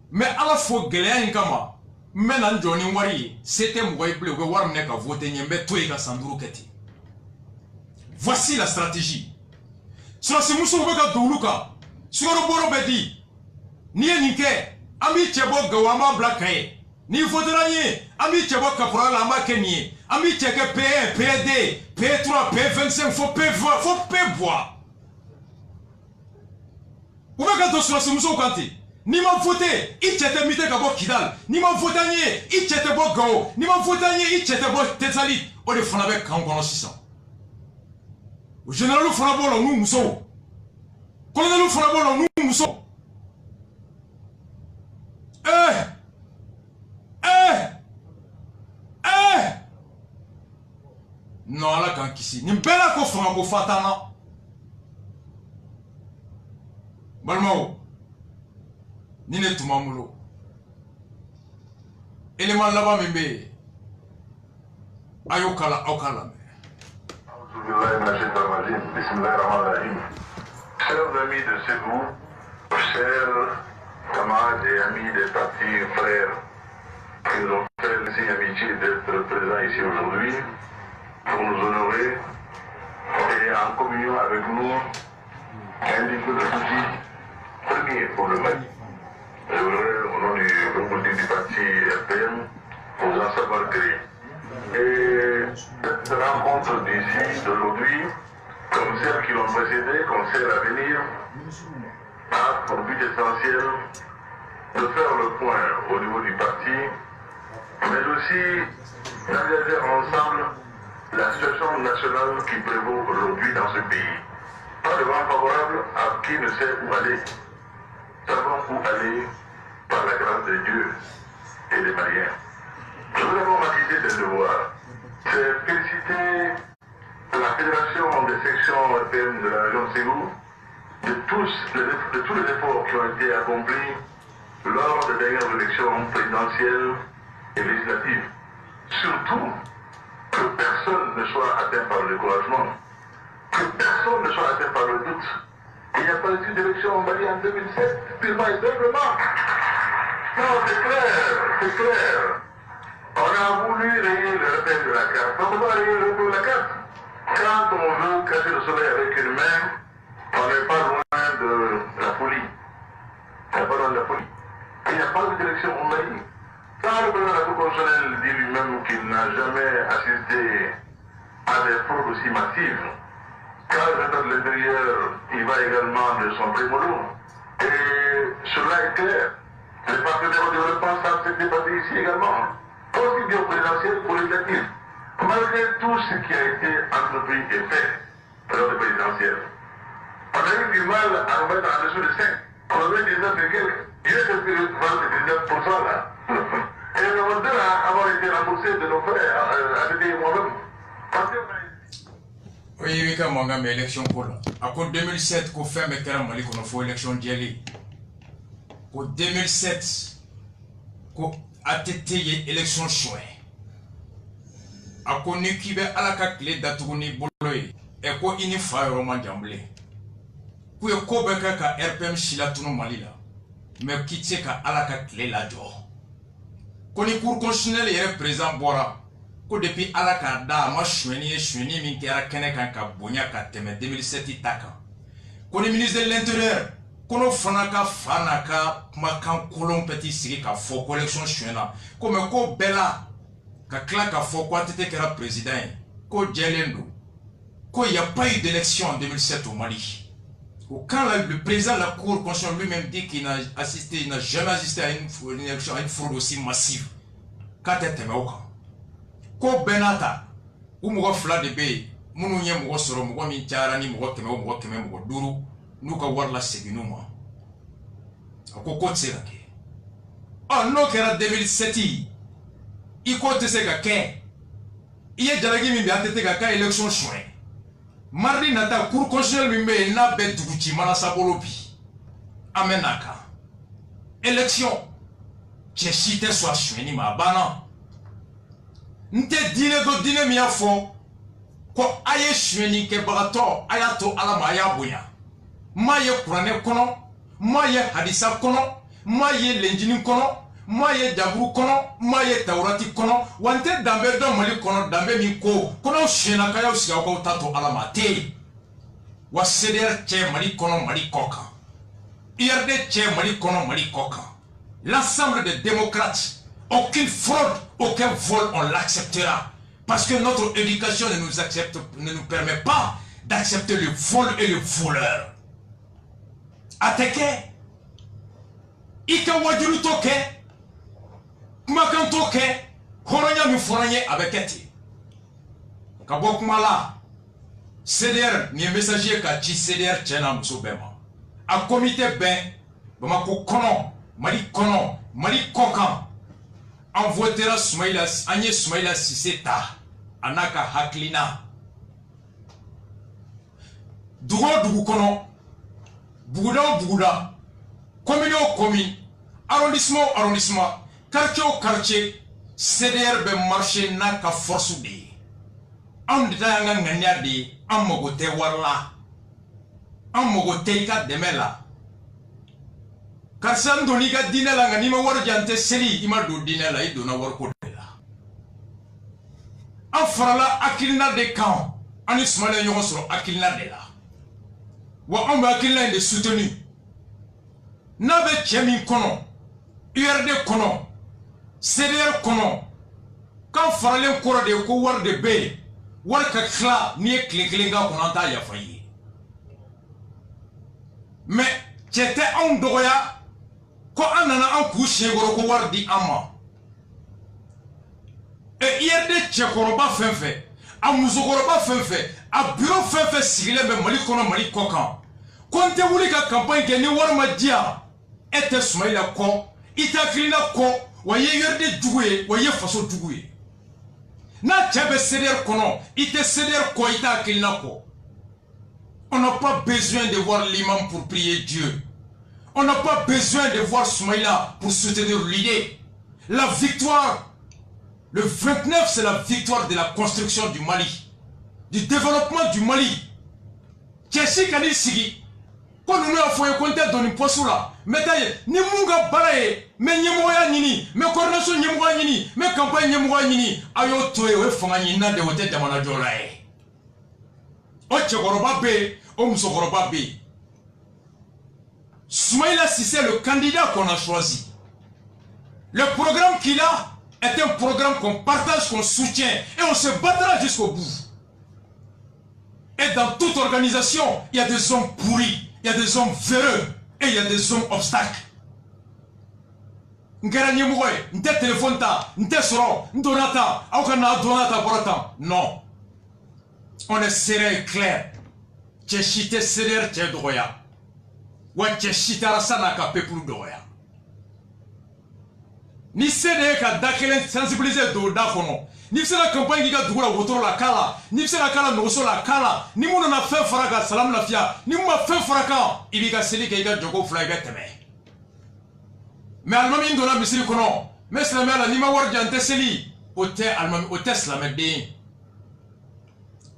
Mais à la fois Gélé Kama, maintenant Johnny Wari, c'était mon bleu, que Warmnek a voté Niembe, toi et Sanduru Keti. Voici la stratégie. Sur ce moussou Beka Douluka, sur le Boro Bedi, ni Nike, Ami Chebo Gawama Blakae, ni Vodranie, Ami Chebo Caporal Lama Kenye, Ami Cheke P1, P2, P3, P25, faut P20, faut P-bois. Où va sur ce moussou Kanti? Ni m'a voté, il t'était mis à Kidal, ni m'a voté, il t'était beau Gao, ni m'a voté, il t'était beau Tetsali, ou les fans avec Kangon 600. Au général, nous faisons bon, nous mousson. Colonel, nous faisons bon, nous mousson. Non, là, quand ici, ni bella ko fanga ko fatana. Balmao. Nine Tumamulo. Élément là-bas, mais Ayokala, Okala. Chers amis de Ségou, chers camarades et amis des partis frères qui nous ont fait le signe amitié d'être présents ici aujourd'hui pour nous honorer et en communion avec nous, indiquer le souci premier pour le Mali. Je voudrais, au nom du groupe du parti RPM, vous en savoir gré. Et cette rencontre d'ici, d'aujourd'hui, comme celles qui l'ont précédé, comme celles à venir, a pour but essentiel de faire le point au niveau du parti, mais aussi d'analyser ensemble la situation nationale qui prévaut aujourd'hui dans ce pays. Pas de vent favorable à qui ne sait où aller. Savons où aller par la grâce de Dieu et des Maliens. Je voudrais matiser des devoirs. C'est féliciter la Fédération des sections européennes de la région de Ségou de tous les efforts qui ont été accomplis lors des dernières élections présidentielles et législatives. Surtout, que personne ne soit atteint par le découragement, que personne ne soit atteint par le doute. Il n'y a pas eu d'élection en Mali en 2007, purement et simplement. Non, c'est clair. On a voulu rayer le repère de la carte. On va rayer le repère de la carte. Quand on veut cacher le soleil avec une main, on n'est pas loin de la folie. dans la police. Il n'y a pas de direction au Mali. Quand le président de la Cour constitutionnelle dit lui-même qu'il n'a jamais assisté à des fraudes aussi massives, quand le ministre de l'Intérieur il va également de son prémolo, et cela est clair. Les partenaires au développement savent se débattre ici également, aussi bien au présidentiel qu'au législatif. Malgré tout ce qui a été entrepris et fait lors du présidentiel, on a eu du mal à nous mettre en dessous de 5. On avait 19 et quelques. Il y a ce que 19% là. Et le monde là, avoir été remboursé de nos frères, à des moi-même. Oui, oui, quand on a mis l'élection pour là. À cause 2007, qu'on fait mais carrément qu'on a fait l'élection d'Yali. En 2007, qu'on a été élection chouette. A connu qui va à la clé d'atourner boloé et qu'on y fait roman d'emblée. Pour que Kobeka ka RPM Chila tout Malila, mais qui tient qu'à la clé la jo. Qu'on y cour constitutionnel est présent Bora, que depuis à la kada, ma chouini, minkiara Kenekan ka Bonya ka teme 2007 itaka. Qu'on est ministre de l'Intérieur, qu'on a fanaka, makan colon petit siri ka faux collection chouina, comme ko bella. Ka clan ka fo quoi t'étais que président ko djelendo ko il y a pas eu d'élection en 2007 au Mali. Quand le président de la Cour constitutionnelle lui-même dit qu'il n'a jamais assisté à une élection, à une fraude aussi massive. Quand t'es mauka ko benata ou mo fla de be munu nye mo soro mo mi tiara ni mo keme mo duru nuka warla seginuma ko ko tsira ke oh no kera 2007 il compte ce que il y a jalagi mi biate te ka élection chouin mardi nata cour constitutionnelle mi be na be duguti mana sabolobi amenaka élection che chite soit chouin ni ma bana nte dine do dine mi afo ko aye chouin ni ke barato ayato ala ma ya boya maye kurane kono maye hadisa kono maye lenjini kono Maye Jabru kono, maye Taurati kono, wante dambe do Mali kono, dambe mi kono shena kaya usiga ko tato alamate. Wa CDR che Mali kono Mali koka. IRD che Mali kono Mali koka. L'ensemble des démocrates, aucune fraude, aucun vol, on l'acceptera. Parce que notre éducation ne nous permet pas d'accepter le vol et le voleur. Ateke, ika wajuru toke, makan toke, horonya mi foranye avec eti. Kabok mala, CDR ni messager ka chi CDR tchena muso bema. A comité ben, bama ko kono, mali kokan. Envoyera Soumaïla, Agnès Soumaïla Sisseta, Anaka Haklina. Dougo Dougo Kono, Bouda, commune, arrondissement, quartier, CDR ben marché naka force de. Am danga nganya de, am mogote warla, am mogote ka demela. Karsan doniga dinela nga nima war jante seli ima do dinela i dona war ko de la. An farala akilina de kan, an ismale yon soro akilina de la. Wa an ba akilina de soutenu. Na be chemi kono, URD kono, CDR kono. Kan faralen kora de ko war de be, war ka kla ni e kliklinga konanta ya fayi. Mais chete an doya ko anana an ku shegoro ko wardi ama e IRD chekoroba fenfe a musokoroba fenfe a bureau fenfe sigile be Mali kono Mali kokan konte wuli ka campagne ke ni warma dia ete Soumaïla ko itaklina ko waye IRD duguye waye faso duguye na chebe CDR kono ite CDR ko itaklina ko. On n'a pas besoin de voir l'imam pour prier Dieu. On n'a pas besoin de voir Soumaïla pour soutenir l'idée. La victoire, le 29, c'est la victoire de la construction du Mali, du développement du Mali. Qu'est-ce qu'il sigi? Quand nous avons fait un compte dans une poisson là, mais ni munga balaye, mais nyemoya nini, mais coordination nyemoya nini, mais campagne nyemoya nini, ayo toye we fangani na de wote jamana jolae. O chekoroba be, o musokoroba be. Soumaïla Cissé, le candidat qu'on a choisi, le programme qu'il a est un programme qu'on partage, qu'on soutient et on se battra jusqu'au bout. Et dans toute organisation, il y a des hommes pourris, il y a des hommes véreux et il y a des hommes obstacles. Non. On est serré et clair. Tchèchité serré tchèdroya. Wa tchèchité rasana ka peplu doya. Ni sede ka dakelen sensibiliser do da kono. Ni sera campagne qui ga dugula wotoro la kala. Ni sera kala noso la kala. Ni muna na fe faraka salam la fia. Ni ma fe faraka ibika seli ke ga jogo fly ga teme. Mais almami ndo la misiri kono. Mais slamé la ni ma war jante seli. Ote almami ote slamé de.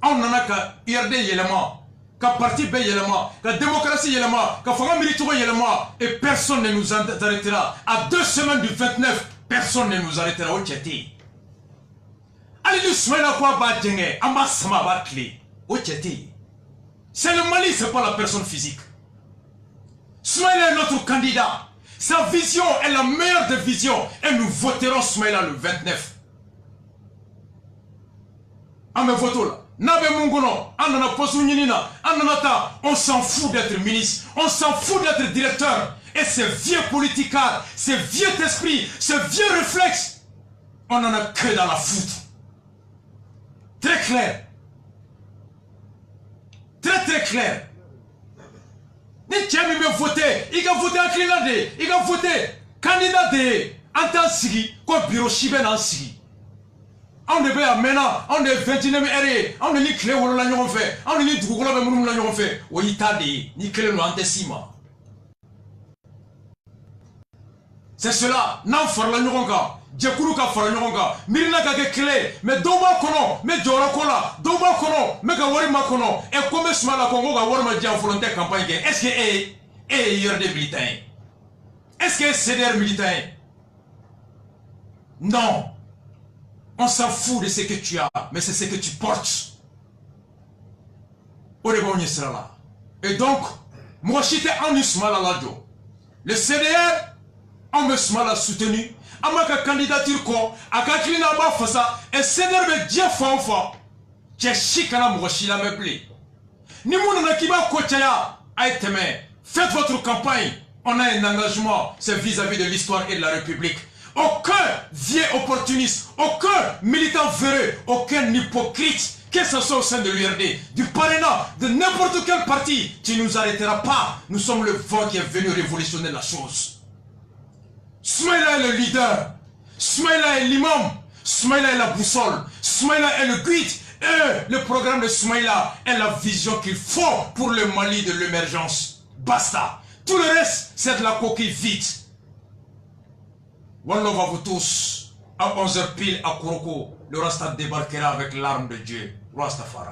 On nana ka IRD yelema, ka parti B yelema, ka démocratie yelema, ka fanga militaire yelema, et personne ne nous arrêtera. À 2 semaines du 29, personne ne nous arrêtera au Tchéti. Allez nous Soumaïla quoi ba djenge, amba sama ba clé au Tchéti. C'est le Mali, c'est pas la personne physique. Soumaïla est notre candidat. Sa vision est la meilleure des visions et nous voterons Soumaïla le 29. Ame voto là. Nabe Mungono, Anana Posunina, Ananata, on s'en fout d'être ministre, on s'en fout d'être directeur. Et ce vieux politicard, ce vieux esprit, ce vieux réflexe, on en a que dans la foot. Très clair. Très clair. Ni Tchèmi me voter, il a voté en Clinade, il a voté candidat de Antansigi, quoi bureau Chiben en Sigi. On est bien maintenant, on est 29e ère, on est ni clé ou la nuit fait, on est ni tout la même la nuit fait, ou Italie, ni clé ou antesima. C'est cela, non for la nuit encore, Djekuru ka for la nuit encore, Mirina ka clé, mais Doma kono, mais Djora kola, Doma kono, mais Gawarima kono, et comme ce mal à Congo, Gawarima dit en volonté campagne, est-ce que il y a des militaires? Est-ce que c'est des militaires? Non. On s'en fout de ce que tu as, mais c'est ce que tu portes. Et donc, moi j'étais en Ismaël à l'adjo. Le CDR, on me l'a soutenu. On m'a candidature quoi, à Kaklina Bafasa, et CDR me dit fanfa. J'ai chicana moi la me plaît. Ni mon nakiba kochaya, aïteme, faites votre campagne. On a un engagement, c'est vis-à-vis de l'histoire et de la République. Aucun vieux opportuniste, aucun militant véreux, aucun hypocrite, que ce soit au sein de l'URD, du parrainat, de n'importe quel parti, tu ne nous arrêteras pas. Nous sommes le vent qui est venu révolutionner la chose. Soumaïla est le leader, Soumaïla est l'imam, Soumaïla est la boussole, Soumaïla est le guide, et le programme de Soumaïla est la vision qu'il faut pour le Mali de l'émergence. Basta. Tout le reste, c'est de la coquille vide. One love à vous tous. À 11h pile à Kuroko, le Rasta débarquera avec l'arme de Dieu. Rastafari.